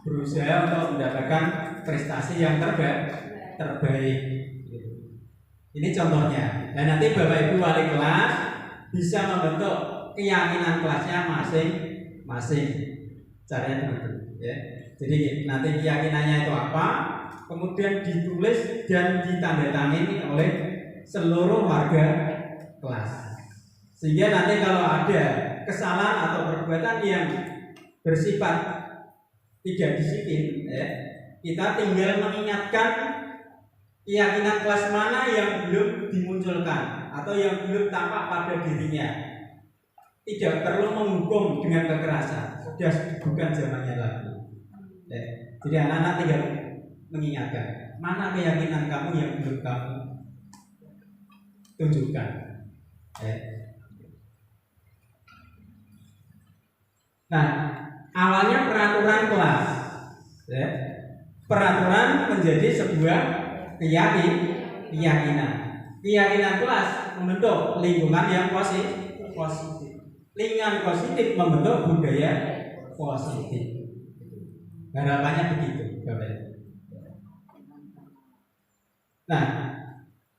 berusaha untuk mendapatkan prestasi yang terbaik. Ini contohnya. Dan nanti Bapak Ibu wali kelas bisa membentuk keyakinan kelasnya masing-masing. Caranya begitu, ya. Jadi nanti keyakinannya itu apa? Kemudian ditulis dan ditandatangani oleh seluruh warga kelas. Sehingga nanti kalau ada kesalahan atau perbuatan yang bersifat tidak disiplin, ya, kita tinggal mengingatkan keyakinan kelas mana yang belum dimunculkan atau yang belum tampak pada dirinya. Tidak perlu menghukum dengan kekerasan, sudah bukan zamannya lagi. Ya. Jadi anak-anak tinggal mengingatkan mana keyakinan kamu yang belum kamu tunjukkan. Ya. Nah, awalnya peraturan kelas, ya. Peraturan menjadi sebuah keyakinan. Keyakinan kelas membentuk lingkungan yang positif. Lingkungan positif membentuk budaya positif. Harapannya begitu, Bapak. Nah,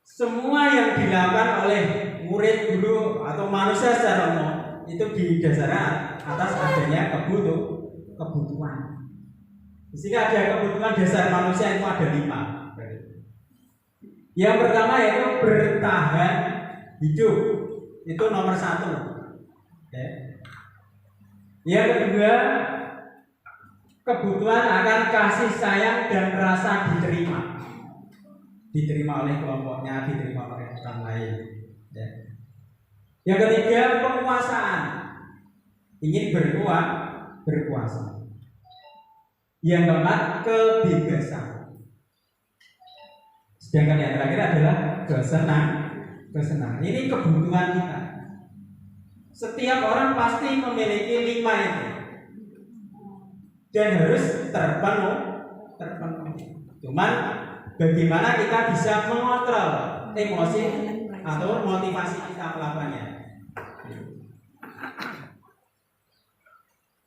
semua yang dilakukan oleh murid, guru atau manusia secara umum itu didasarkan atas adanya kebutuhan. Jika ada kebutuhan dasar manusia itu ada 5. Yang pertama yaitu bertahan hidup, itu nomor 1. Ya. Yang kedua, kebutuhan akan kasih sayang dan rasa diterima oleh kelompoknya, diterima oleh orang lain. Ya. Yang ketiga, penguasaan, ingin berkuasa. Yang keempat, kebebasan. Sedangkan yang terakhir adalah kesenangan. Ini kebutuhan kita. Setiap orang pasti memiliki 5 itu dan harus terpenuhi. Cuman bagaimana kita bisa mengontrol emosi atau motivasi kita melakukannya.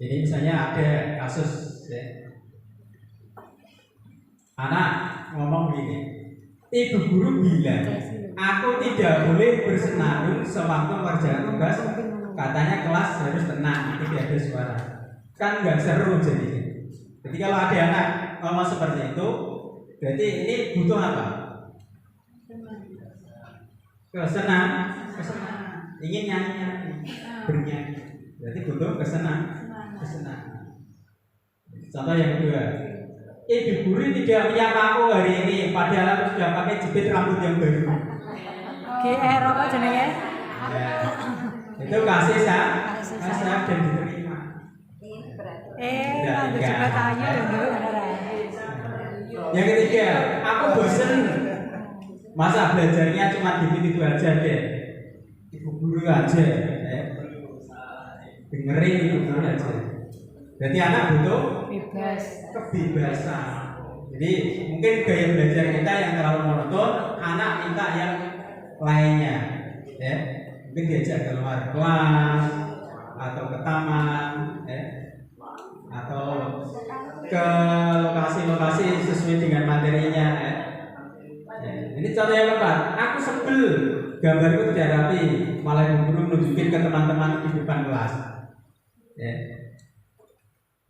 Jadi misalnya ada kasus, ya. Anak ngomong begini, ibu guru bilang aku tidak boleh bersenandung sewaktu mengerjakan tugas. Katanya kelas harus tenang, tidak ada suara. Kan nggak seru jadi. Jadi kalau ada anak ngomong seperti itu, berarti ini butuh apa? Kesenangan. Ingin nyanyi, bernyanyi. Berarti butuh kesenangan. Contoh yang kedua, ibu guru tidak menyapa aku hari ini, padahal aku sudah pakai jepit rambut yang baru. GR apa jenenge? Ya. Itu kasih sayang dan diterima. Rambut jepit ayu lho. Yang ketiga, aku bosen. Masa belajarnya cuma gitu aja deh. Ibu guru aja, dengerin ibu guru aja. Berarti anak butuh kebebasan. Jadi mungkin gaya belajar kita yang terlalu monoton, anak minta yang lainnya, ya. Mungkin diajak keluar kelas atau ke taman, ya. Atau ke lokasi-lokasi sesuai dengan materinya, ya. Ini contoh yang keempat. Aku sebel gambarku tidak rapi, malah guru nunjukin ke teman-teman di depan kelas, ya.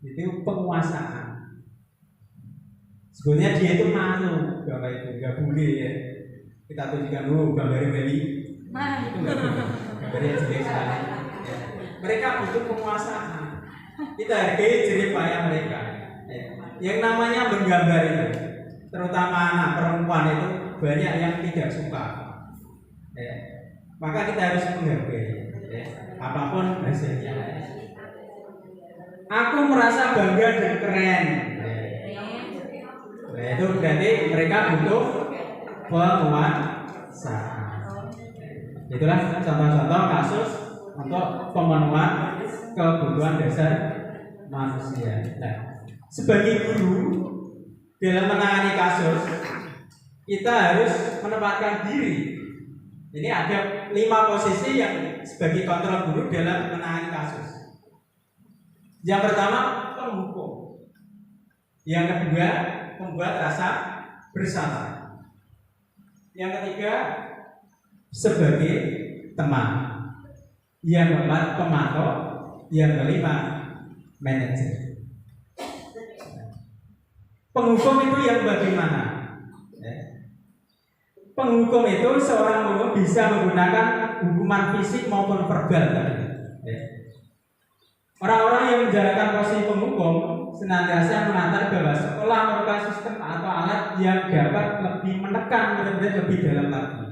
Itu penguasaan. Sebenarnya dia itu malu, Bapak Ibu, nggak boleh, ya. Kita tunjukkan dulu gambarnya Bali. Itu nggak boleh. Gambarnya jelek sekali. Ya. Mereka butuh penguasaan. Kita hargai jerih payah mereka. Ya. Yang namanya menggambar itu, terutama anak perempuan itu banyak yang tidak suka. Ya. Maka kita harus menghargai, ya. Apapun hasilnya. Aku merasa bangga dan keren. Nah, itu berarti mereka butuh penguasaan. Itulah contoh-contoh kasus untuk pemenuhan kebutuhan dasar manusia. Nah, sebagai guru dalam menangani kasus, kita harus menempatkan diri. Ini ada 5 posisi yang sebagai kontrol guru dalam menangani kasus. Yang pertama, penghukum. Yang kedua, membuat rasa bersalah. Yang ketiga, sebagai teman. Yang keempat, pemantau. Yang kelima, manajer. Penghukum itu yang bagaimana? Penghukum itu seorang penghukum bisa menggunakan hukuman fisik maupun verbal tadi. Orang-orang yang menjalankan posisi penghukum senantiasa mengantar bahwa sekolah merupakan sistem atau alat yang dapat lebih menekan murid-murid lebih dalam lagi.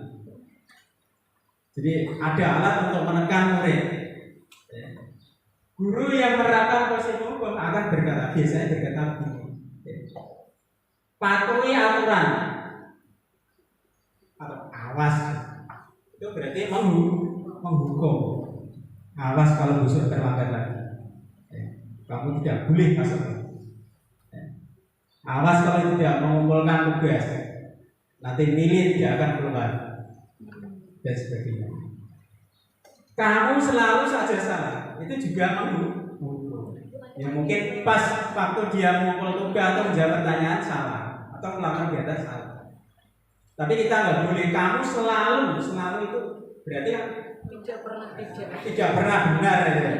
Jadi ada alat untuk menekan murid. Guru yang menerapkan posisi penghukum akan biasanya berkata begini: patuhi aturan atau awas. Itu berarti menghukum. Awas kalau besok terlambat lagi. Kamu tidak boleh masuk. Awas kalau tidak mengumpulkan tugas. Nanti nilai tidak akan keluar. Dan sebagainya. Kamu selalu saja salah. Itu juga menghukum. Ya mungkin pas waktu dia mengumpul tugas atau menjawab pertanyaan salah atau melakukan kegiatan salah. Tapi kita nggak boleh. Kamu selalu itu berarti tidak pernah benar ya.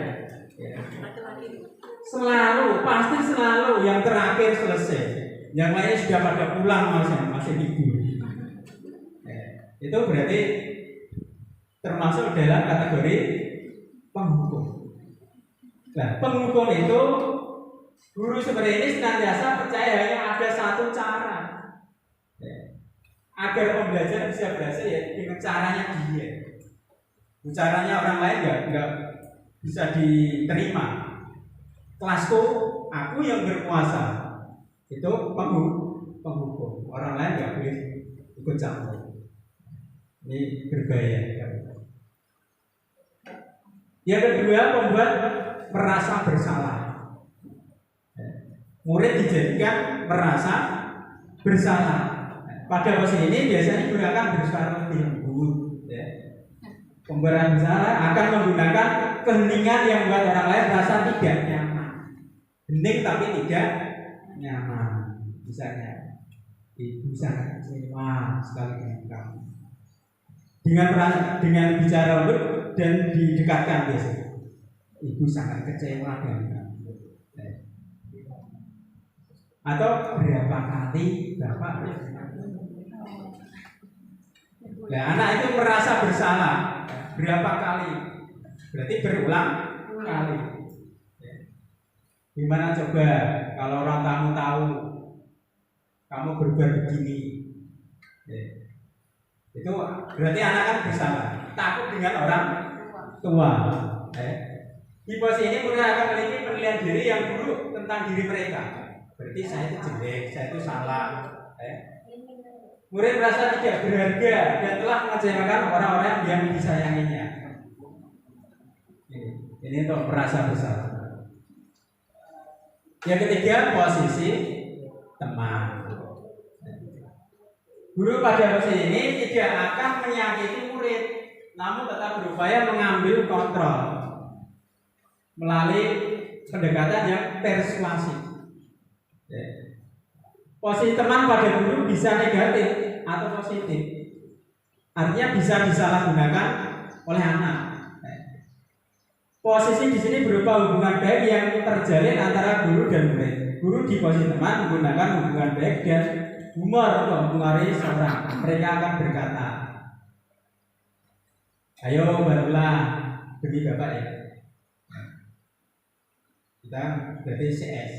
Selalu, pasti selalu yang terakhir selesai. Yang lainnya sudah pada pulang masih tidur. Itu berarti termasuk dalam kategori penghukum. Nah, penghukum itu guru seperti ini senantiasa percaya hanya ada satu cara agar pembelajar bisa belajar ya dengan caranya dia. Caranya orang lain nggak bisa diterima. Kelasku, aku yang berkuasa. Itu penghukum. Orang lain nggak boleh ikut campur. Ini berbahaya. Yang kedua, membuat merasa bersalah. Murid dijadikan merasa bersalah. Pada posisi ini biasanya gunakan bersuara lebih lembut. Pemberian bersalah akan menggunakan keheningan yang membuat orang lain merasa tidak nyaman. Hening tapi tidak nyaman. Misalnya, ibu sangat kecewa sekali dengan kamu. Dengan bicara lembut dan didekatkan biasanya. Ibu sangat kecewa dengan kamu. Atau berapa kali Bapak? Nah, anak itu merasa bersalah. Berapa kali? Berarti berulang kali. Gimana coba kalau orang tamu tahu kamu berbuat begini? Itu berarti anak kan bersalah. Takut dengan orang tua. Di posisi ini murid akan memiliki penilaian diri yang buruk tentang diri mereka. Berarti saya itu jelek, saya itu salah. Murid merasa tidak berharga dan telah mengecewakan orang-orang yang disayanginya. Ini untuk merasa bersalah. Yang ketiga, posisi teman. Guru pada posisi ini tidak akan menyakiti murid, namun tetap berupaya mengambil kontrol melalui pendekatan yang persuasif. Posisi teman pada guru bisa negatif atau positif. Artinya bisa disalahgunakan oleh anak. Posisi di sini berupa hubungan baik yang terjalin antara guru dan murid. Guru di posisi teman menggunakan hubungan baik dan humor untuk mempengaruhi seorang. Mereka akan berkata, ayo barulah bagi Bapak ya. Kita berarti CS.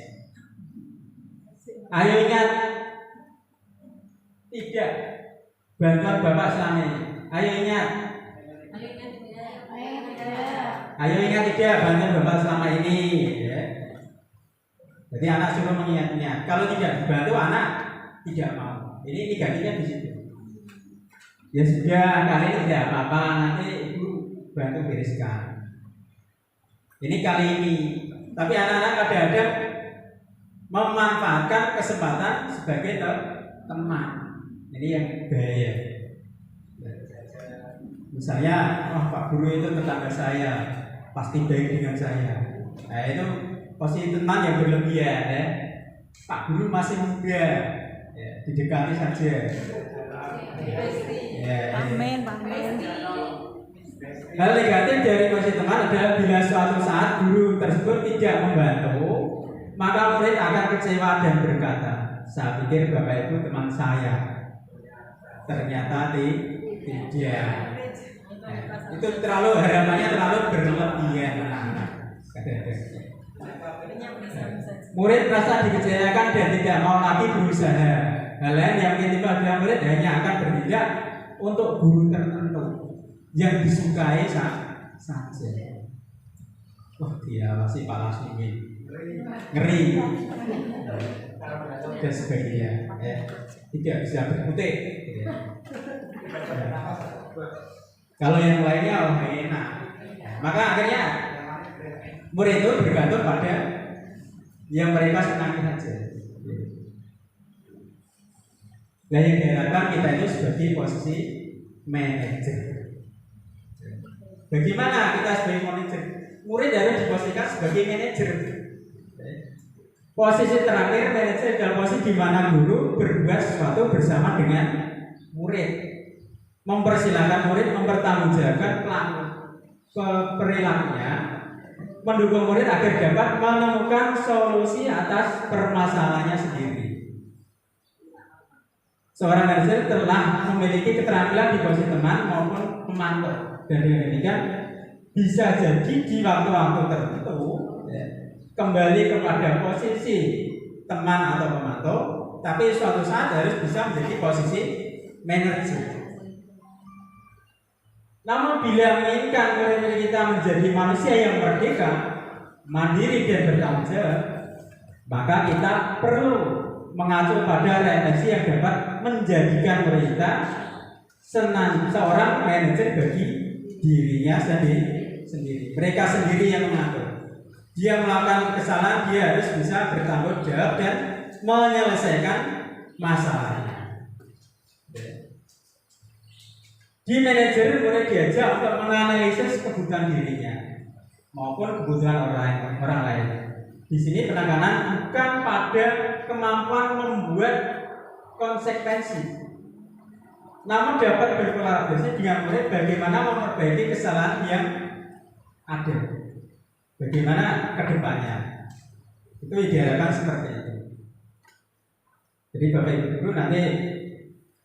Ayo ingat, tidak bantuan Bapak selama ini. Ayo ingat. Ayo ingat tidak bantuan Bapak selama ini. Ya. Jadi anak suruh mengingat-ingat. Kalau tidak dibantu anak tidak mau. Ini negatifnya di situ. Ya sudah, kali ini tidak apa-apa, nanti ibu bantu bereskan. Ini kali ini. Tapi anak-anak kadang-kadang memanfaatkan kesempatan sebagai teman. Ini yang bahaya. Misalnya, wah Pak Guru itu tetangga saya, pasti baik dengan saya. Nah itu posisi teman yang berlebihan ya. Pak Guru masih muda, ya, didekati saja. Ya, Amin, amin. hal negatif dari posisi teman adalah bila suatu saat guru tersebut tidak membantu, maka murid akan kecewa dan berkata, saya pikir Bapak Ibu teman saya, ternyata tidak. Ya, itu terlalu harapannya terlalu berlebihan. Murid merasa dikecewakan dan tidak mau lagi berusaha. Hal lain yang tiba adalah murid hanya akan bertindak untuk guru tertentu yang disukai saja. Wah dia masih Pak Lasmi ngeri dan sebagainya. Ya. Tidak bisa berkutik. Ya. Kalau yang lainnya enak. Maka akhirnya murid itu bergantung pada yang mereka senangi saja. Nah yang diharapkan kita itu sebagai posisi manajer. Bagaimana kita sebagai manajer? Murid harus diposisikan sebagai manajer. Posisi terakhir manajer adalah posisi di mana guru berbuat sesuatu bersama dengan murid, mempersilahkan murid mempertanggungjawabkan perilakunya, mendukung murid agar dapat menemukan solusi atas permasalahannya sendiri. Seorang manajer telah memiliki keterampilan di posisi teman maupun pemantau, dan dengan demikian bisa jadi di waktu-waktu tertentu ya, kembali kepada posisi teman atau pemantau, tapi suatu saat harus bisa menjadi posisi manajer. Namun bila menginginkan murid kita menjadi manusia yang merdeka, mandiri dan bertanggung jawab, maka kita perlu mengacu pada referensi yang dapat menjadikan murid kita seorang manajer bagi dirinya sendiri. Mereka sendiri yang mengatur. Dia melakukan kesalahan, dia harus bisa bertanggung jawab dan menyelesaikan masalahnya. Di manajer murid diajak untuk menganalisis kebutuhan dirinya maupun kebutuhan orang lain. Di sini penekanan bukan pada kemampuan membuat konsekuensi, namun dapat berkolaborasi dengan murid bagaimana memperbaiki kesalahan yang ada, bagaimana kedepannya. Itu diharapkan seperti itu. Jadi Bapak Ibu Guru nanti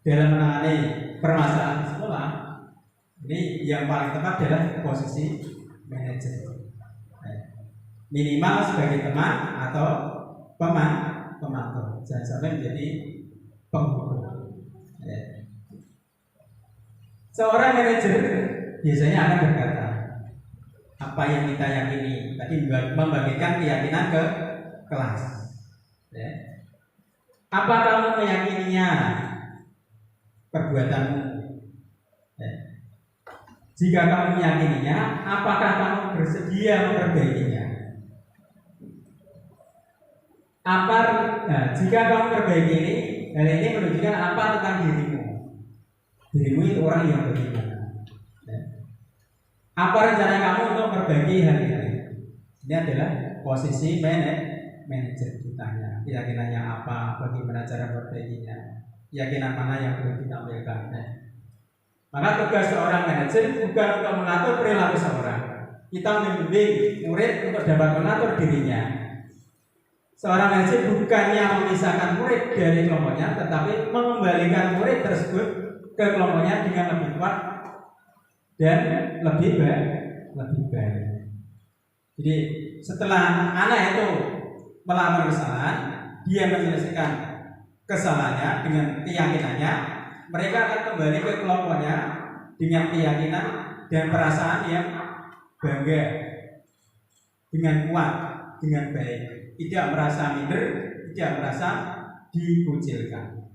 dalam menangani permasalahan sekolah, ini yang paling tepat adalah posisi manajer. Minimal sebagai teman atau pemantau, jangan sampai menjadi penghubung. Ya. Seorang manajer biasanya akan berkata, apa yang kita yakini, tadi membagikan keyakinan ke kelas. Ya. Apa kamu meyakininya perbuatanmu? Ya. Jika kamu meyakininya, apakah kamu bersedia memperbaikinya? Jika kamu perbaiki ini, hal ini menunjukkan apa tentang dirimu? Dirimu itu orang yang beriman. Apa rencana kamu untuk memperbaiki hal ini? Ini adalah posisi manajer ditanya. Keyakinannya apa? Bagaimana cara memperbaikinya? Keyakinan mana yang perlu ditampilkan? Maka tugas seorang manajer bukan untuk mengatur perilaku seorang. Kita membimbing murid untuk dapat mengatur dirinya. Seorang manajer bukannya memisahkan murid dari kelompoknya, tetapi mengembalikan murid tersebut ke kelompoknya dengan lebih kuat dan lebih baik. Jadi setelah anak itu melakukan kesalahan, dia menyelesaikan kesalahannya dengan keyakinannya, mereka akan kembali ke kelompoknya dengan keyakinan dan perasaan yang bangga, dengan kuat, dengan baik. Tidak merasa minder, tidak merasa dikucilkan.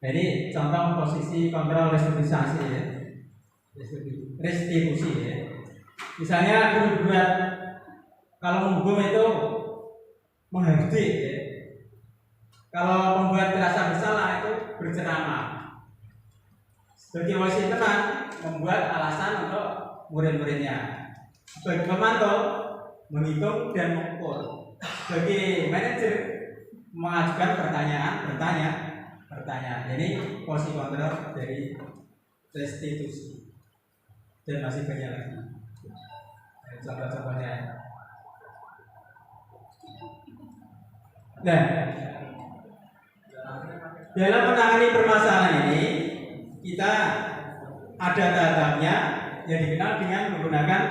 Jadi contoh posisi kontrol restitusi ya. Restitusi ya. Misalnya berbuat kalau menghukum itu menghardik ya. Kalau membuat merasa bersalah itu berceramah. Sebagai wasi teman membuat alasan untuk murid-muridnya. Sebagai pemantau menghitung dan mengukur. Sebagai manajer mengajukan pertanyaan. Jadi posisi kontrol dari restitusi. Dan masih banyak lagi. Contoh-contohnya. Nah, dalam menangani permasalahan ini kita ada tahapnya yang dikenal dengan menggunakan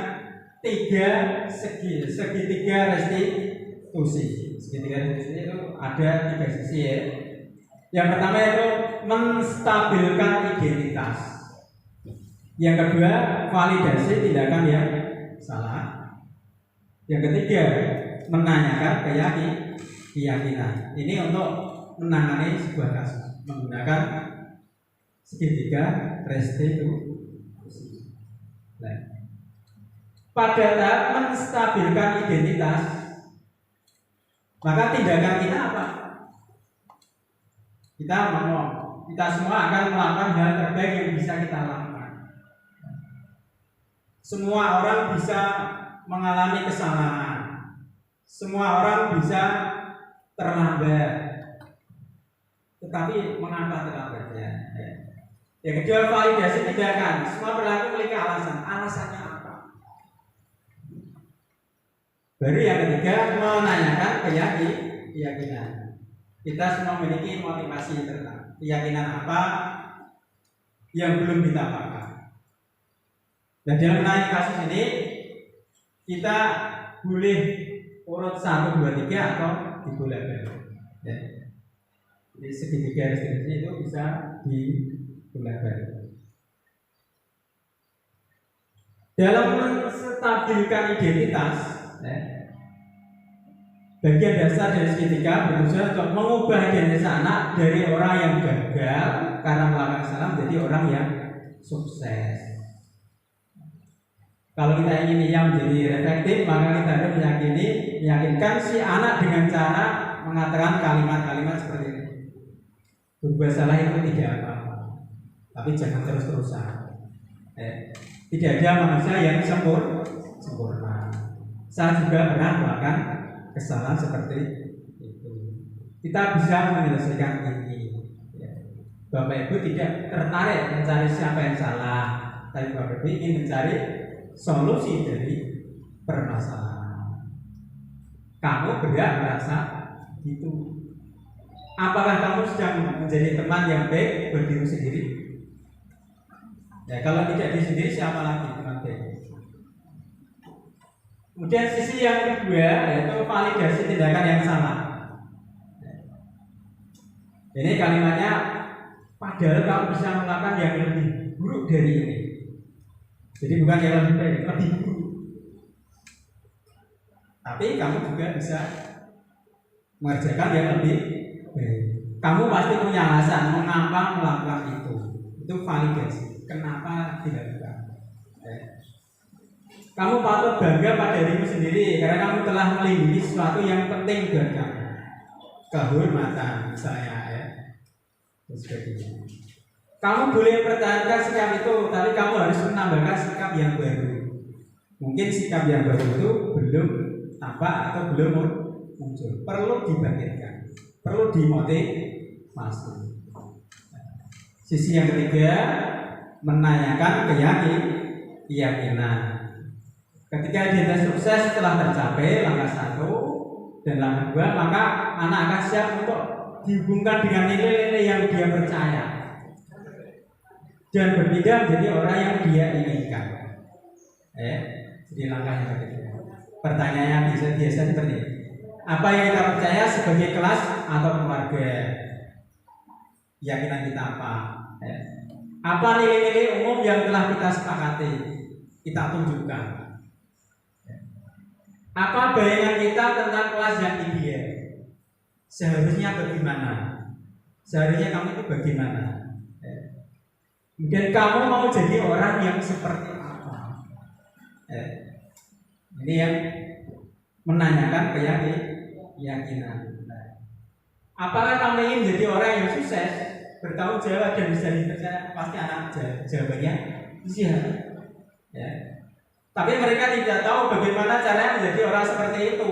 segitiga restitusi. Segitiga restitusi itu ada 3 sisi ya. Yang pertama itu menstabilkan identitas. Yang kedua validasi tindakan yang salah. Yang ketiga menanyakan keyakinan. Ini untuk menangani sebuah kasus menggunakan segitiga restitusi. Nah, pada tahap menstabilkan identitas, maka tindakan kita apa? Kita semua akan melakukan hal terbaik yang bisa kita lakukan. Semua orang bisa mengalami kesalahan. Semua orang bisa terlambat. Tetapi mengapa terlambatnya? Yang kedua validasi tindakan. Semua perilaku memiliki alasan. Alasannya apa? Baru yang ketiga menanyakan keyakinan. Kita semua memiliki motivasi internal. Keyakinan apa yang belum kita pakai. Dan dalam menangani kasus ini kita boleh urut 1, 2, 3 atau dibolak-balik. Ya. Jadi segitiga restitusi itu bisa dibolak-balik. Dalam menstabilkan identitas, ya, bagian dasar dari segitiga berusaha untuk mengubah identitas anak dari orang yang gagal karena melakukan kesalahan menjadi orang yang sukses. Kalau kita ingin ia menjadi efektif, maka kita harus meyakinkan si anak dengan cara mengatakan kalimat-kalimat seperti ini. Berbuat salah itu tidak apa-apa, tapi jangan terus-terusan. Tidak ada manusia yang sempurna. Saya juga pernah melakukan kesalahan seperti itu. Kita bisa menyelesaikan ini. Bapak Ibu tidak tertarik mencari siapa yang salah, tapi Bapak Ibu ingin mencari solusi dari permasalahan. Kamu berhak merasa gitu. Apakah kamu sedang menjadi teman yang baik buat diri sendiri? Ya, kalau tidak diri sendiri, siapa lagi teman baik? Kemudian sisi yang kedua yaitu validasi tindakan yang salah. Ini kalimatnya, padahal kamu bisa melakukan yang lebih buruk dari ini. Jadi bukan yang lebih baik, lebih buruk. Tapi kamu juga bisa mengerjakan yang lebih baik. Kamu pasti punya alasan mengapa melakukan itu. Itu validasi. Kenapa dilakukan? Kamu patut bangga pada dirimu sendiri karena kamu telah melindungi sesuatu yang penting buat kamu. Kehormatan misalnya ya. Dan sebagainya. Kamu boleh mempertahankan sikap itu, tapi kamu harus menambahkan sikap yang baru. Mungkin sikap yang baru itu belum tampak atau belum muncul. Perlu dibangkitkan, perlu dimotivasi. Sisi yang ketiga, menanyakan keyakinan. Ketika identitas sukses telah tercapai langkah 1 dan langkah 2, maka anak akan siap untuk dihubungkan dengan nilai-nilai yang dia percaya dan berpindah menjadi orang yang dia inginkan. Jadi langkah yang ketiga. Pertanyaannya biasa seperti ini. Apa yang kita percaya sebagai kelas atau keluarga? Keyakinan kita apa? Apa nilai-nilai umum yang telah kita sepakati? Kita tunjukkan. Apa bayangan kita tentang kelas yang ideal? Seharusnya bagaimana? Seharusnya kamu itu bagaimana? Mungkin kamu mau jadi orang yang seperti apa? Ini yang menanyakan keyakinan. Apakah kamu ingin jadi orang yang sukses, bertanggung jawab dan bisa dipercaya? Pasti anak jawabannya iya. Ya. Tapi mereka tidak tahu bagaimana caranya menjadi orang seperti itu.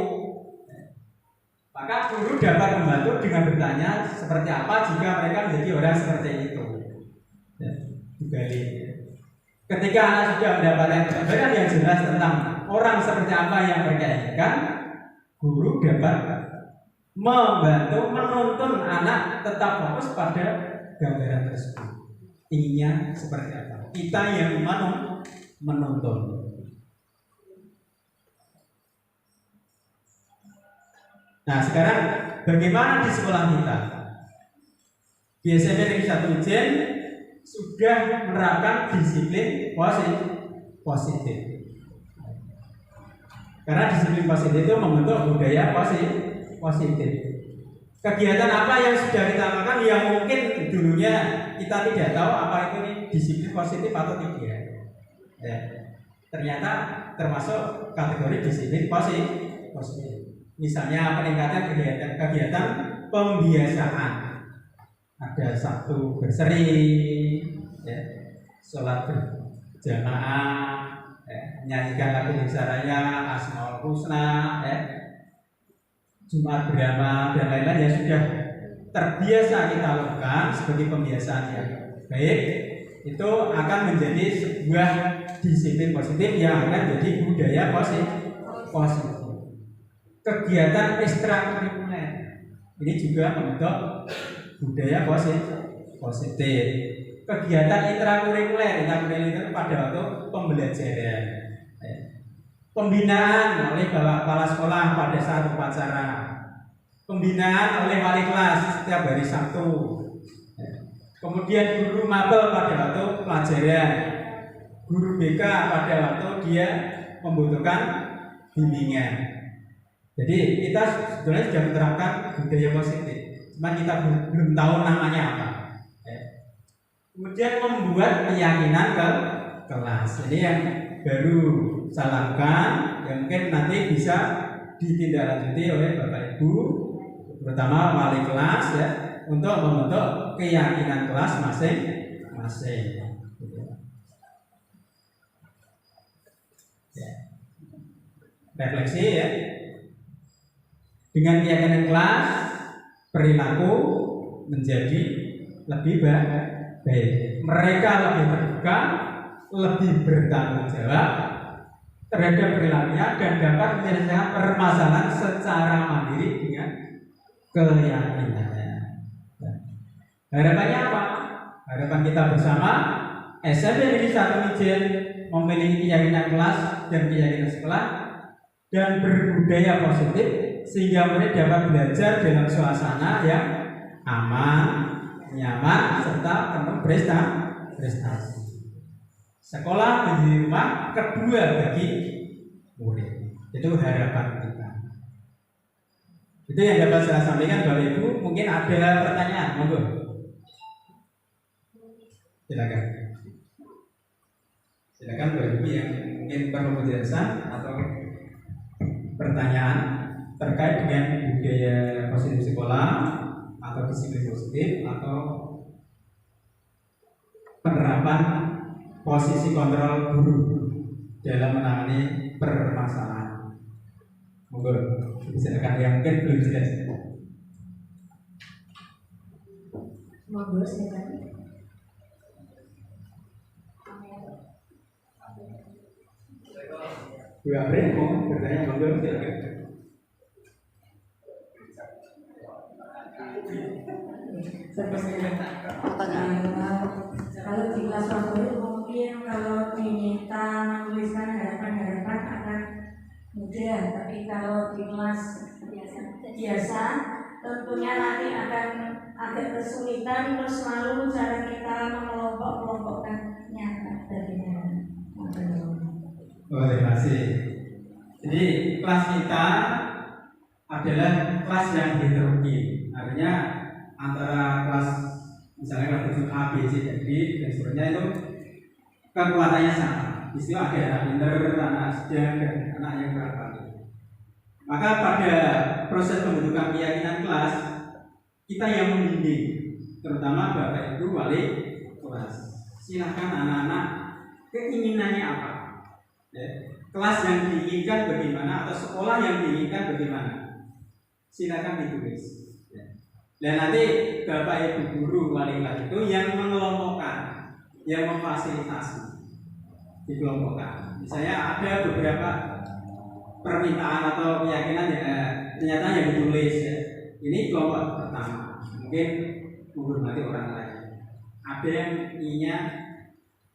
Maka guru dapat membantu dengan bertanya seperti apa jika mereka menjadi orang seperti itu. Ya, dibalik. Ketika anak sudah mendapatkan gambaran yang jelas tentang orang seperti apa yang mereka inginkan, guru dapat membantu menuntun anak tetap fokus pada gambaran tersebut. Inginnya seperti apa? Kita yang menuntun. Nah sekarang bagaimana di sekolah kita? Di SMP Negeri 1 Ijen sudah menerapkan disiplin positif. Karena disiplin positif itu membentuk budaya positif. Kegiatan apa yang sudah kita lakukan yang mungkin dulunya kita tidak tahu apa itu nih disiplin positif atau tidak. Ya. Ternyata termasuk kategori disiplin positif. Misalnya peningkatan kegiatan pembiasaan. Ada Sabtu berseri, ya, sholat berjamaah, menyanyikan lagu Indonesia Raya, Asmaul Husna, Jumat beramal dan lain-lain yang sudah terbiasa kita lakukan sebagai pembiasaan yang baik, itu akan menjadi sebuah disiplin positif yang akan menjadi budaya positif. Kegiatan ekstrakurikuler ini juga membentuk budaya positif. Kegiatan intrakurikuler itu pada waktu pembelajaran, pembinaan oleh kepala sekolah pada saat upacara, pembinaan oleh wali kelas setiap hari Sabtu, kemudian guru mapel pada waktu pelajaran, guru BK pada waktu dia membutuhkan bimbingan. Jadi kita sebetulnya sudah menerapkan budaya positif, cuma kita belum tahu namanya apa. Kemudian membuat keyakinan ke kelas. Ini yang baru saya lakukan, yang mungkin nanti bisa ditindaklanjuti oleh Bapak Ibu, terutama wali kelas ya, untuk membentuk keyakinan kelas masing-masing. Refleksi ya. Dengan keyakinan kelas, perilaku menjadi lebih baik. Mereka lebih terbuka, lebih bertanggung jawab terhadap perilakunya dan dapat menyelesaikan permasalahan secara mandiri dengan keyakinannya. Harapannya apa? Harapan kita bersama SMP Negeri 1 Ijen memiliki keyakinan kelas dan keyakinan sekolah dan berbudaya positif sehingga mereka dapat belajar dalam suasana yang aman, nyaman, serta penuh prestasi. Sekolah menjadi rumah kedua bagi murid. Itu harapan kita. Itu yang dapat saya sampaikan Bapak Ibu. Mungkin ada pertanyaan, monggo. Silakan. Silakan Bapak Ibu yang mungkin perlu penjelasan atau pertanyaan terkait dengan budaya positif sekolah atau disiplin positif atau penerapan posisi kontrol guru dalam menangani permasalahan. Monggo silakan yang mungkin belum jelas. Monggo silakan. Bu Amrin mau bertanya, monggo silakan. Kalau di kelas favorit mungkin kalau diminta menuliskan harapan-harapan akan mudah, tapi kalau di kelas biasa tentunya nanti akan agak kesulitan, terus selalu cara kita mengelompok-kelompokkannya bagaimana. Terima kasih. Jadi kelas kita adalah kelas yang heterogen, artinya antara kelas misalnya kelas 7 A, B, C, dan D dan seterusnya itu kekuatannya sama. Istilah ada anak pinter, anak sedang, dan anak yang kurang pandai. Maka pada proses pembentukan keyakinan kelas kita yang membimbing, terutama Bapak Ibu wali kelas. Silakan anak-anak keinginannya apa, ya. Kelas yang diinginkan bagaimana atau sekolah yang diinginkan bagaimana, silakan ditulis, ya. Dan nanti Bapak Ibu guru wali kelas itu yang mengelompokkan, yang memfasilitasi dikelompokkan. Misalnya ada beberapa permintaan atau keyakinan ternyata yang ditulis, ya. Ini kelompok pertama, mungkin menghormati orang lain. Ada yang inginnya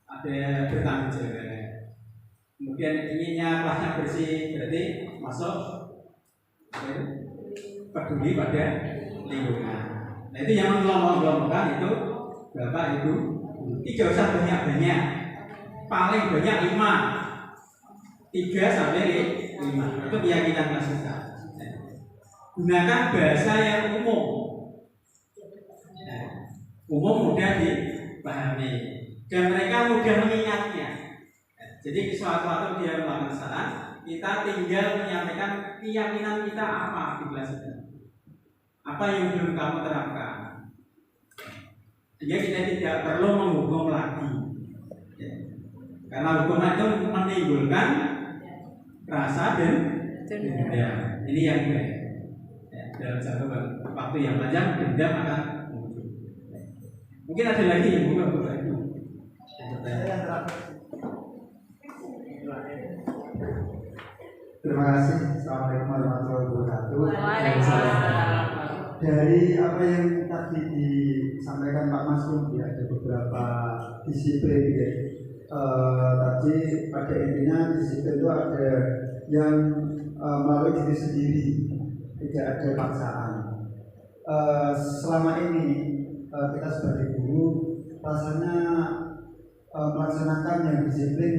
ada bertanggung jawab. Kemudian inginnya kelasnya bersih, berarti masuk peduli pada lingkungan. Nah itu yang mengelompokkan itu Bapak Ibu. Tidak usah banyak-banyak, paling banyak 5, 3 sampai 5. Itu keyakinan kelas kita. Gunakan bahasa yang umum, umum mudah dipahami, dan mereka mudah mengingatnya. Jadi suatu dia melakukan kesalahan, kita tinggal menyampaikan keyakinan kita apa di kelas itu, apa yang belum kamu terapkan, sehingga kita tidak perlu menghukum lagi, ya. Karena hukuman itu menimbulkan rasa dan dendam. Ini yang baik. Ya, dalam satu waktu yang panjang dendam akan muncul. Mungkin ada lagi yang Bapak Ibu. Terima kasih. Assalamualaikum warahmatullahi wabarakatuh. Waalaikumsalam. Dari apa yang tadi disampaikan Pak Mas Rudy, ada beberapa disiplin ya. Tadi pada intinya disiplin itu ada yang melalui diri sendiri, tidak ada paksaan. Selama ini kita sebagai guru rasanya melaksanakan yang disiplin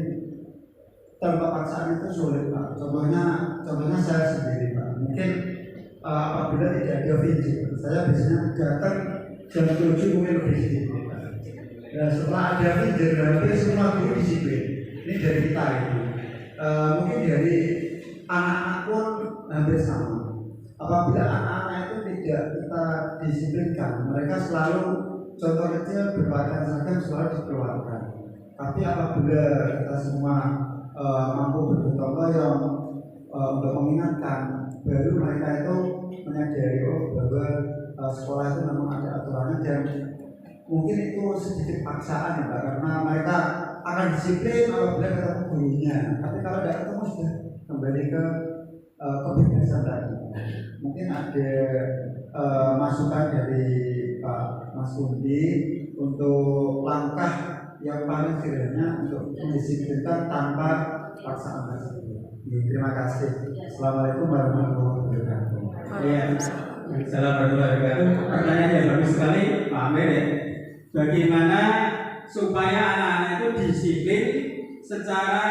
tanpa paksaan itu sulit, Pak. Contohnya saya sendiri, Pak. Mungkin apabila tidak ada video, saya biasanya datang jam 7 mungkin lebih sedikit. Nah, setelah ada video, hampir semua guru disiplin. Ini dari kita itu. Mungkin dari anak-anak pun hampir sama. Apabila anak-anak itu tidak kita disiplinkan, mereka selalu contoh kecil berpakaian seragam selalu dikeluarkan. Tapi apabila kita semua mampu bergotong royong untuk mengingatkan, baru mereka itu menyadari bahwa sekolah itu memang ada aturannya, dan mungkin itu sedikit paksaan ya Pak, karena mereka akan disiplin apabila ketemu gurunya. Tapi kalau tidak ketemu sudah kembali ke kebebasan tadi. Mungkin ada masukan dari Pak Mas Rudy untuk langkah yang paling sederhana untuk mendisiplinkan tanpa paksaan tersebut. Terima kasih. Assalamualaikum warahmatullahi wabarakatuh. Ya, salam warahmatullahi wabarakatuh. Pertanyaan yang bagus sekali, Pak Amir ya. Bagaimana supaya anak-anak itu disiplin secara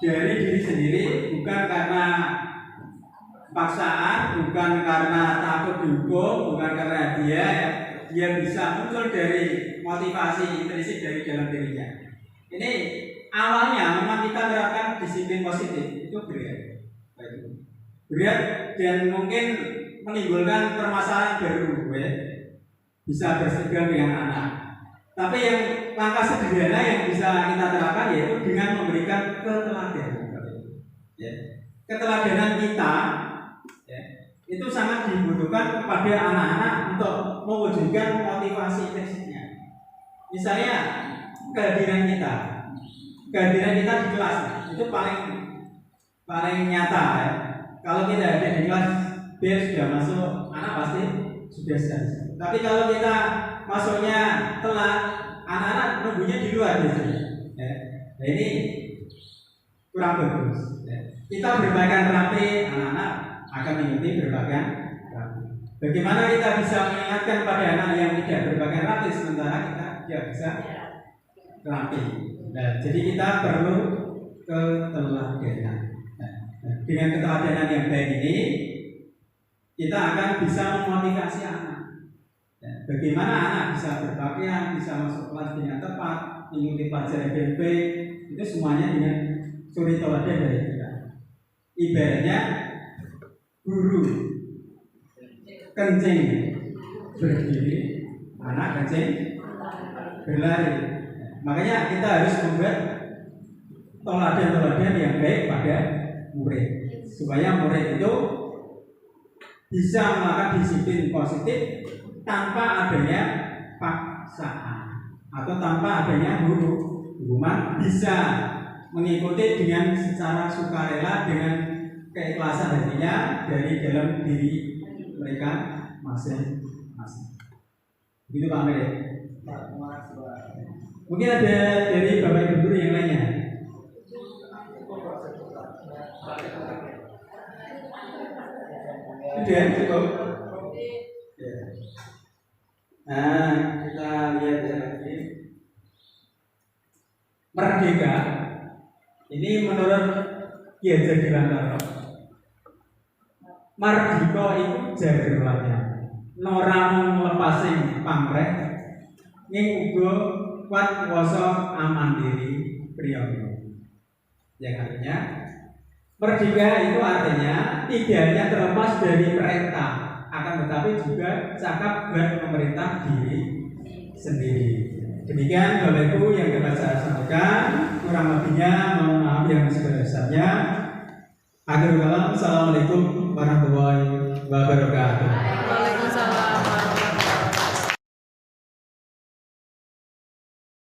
dari diri sendiri, bukan karena paksaan, bukan karena takut dihukum, bukan karena dia bisa muncul dari motivasi intrinsik dari dalam dirinya. Ini awalnya memang kita menerapkan disiplin positif, itu berat dan mungkin menimbulkan permasalahan baru, ya. Bisa bersegang dengan anak. Tapi yang langkah sederhana yang bisa kita terapkan yaitu dengan memberikan keteladanan. Ya. Keteladanan kita, ya, itu sangat dibutuhkan kepada anak-anak untuk mewujudkan motivasi intrinsiknya. Misalnya kehadiran kita di kelas itu paling nyata ya. Kalau kita ada di kelas biar sudah masuk, anak pasti sudah selesai. Tapi kalau kita masuknya telat, anak-anak nunggunya di luar biasanya. Ya. Nah ini kurang bagus. Ya. Kita berpakaian rapi, anak-anak akan mengikuti berpakaian rapi. Bagaimana kita bisa mengingatkan pada anak yang tidak berpakaian rapi sementara kita tidak bisa rapi. Nah, jadi kita perlu keteladanan. Nah, dengan keteladanan yang baik ini, kita akan bisa memotivasi anak. bagaimana anak bisa berpakaian, bisa masuk kelas dengan tepat, mengikuti pelajaran dengan baik, itu semuanya dengan suri teladan dari kita. Ibaratnya guru kencing berdiri, anak kencing berlari. Makanya kita harus membuat teladan-teladan yang baik pada murid, supaya murid itu bisa melakukan disiplin positif tanpa adanya paksaan atau tanpa adanya hukuman, bisa mengikuti dengan secara sukarela dengan keikhlasan hatinya dari dalam diri mereka masing-masing. Begitu Pak Meri. Mungkin ada dari Bapak Ibu guru yang lainnya. Sudah cukup. Nah, kita lihat lagi. Merdeka. Ini menurut Ki Hajar Dewantara. Mardika itu jagerwannya. Nora melepasing pamreh. Ning uga kuat kuasa aman diri priyayi. Yang artinya merdeka itu artinya tidak hanya terlepas dari perintah, akan tetapi juga cakap dan memerintah diri sendiri. Demikian Bapak Ibu yang dapat saya sampaikan. Kurang lebihnya mohon maaf yang sebesar-besarnya. Akhirul kalam, assalamualaikum warahmatullahi wabarakatuh.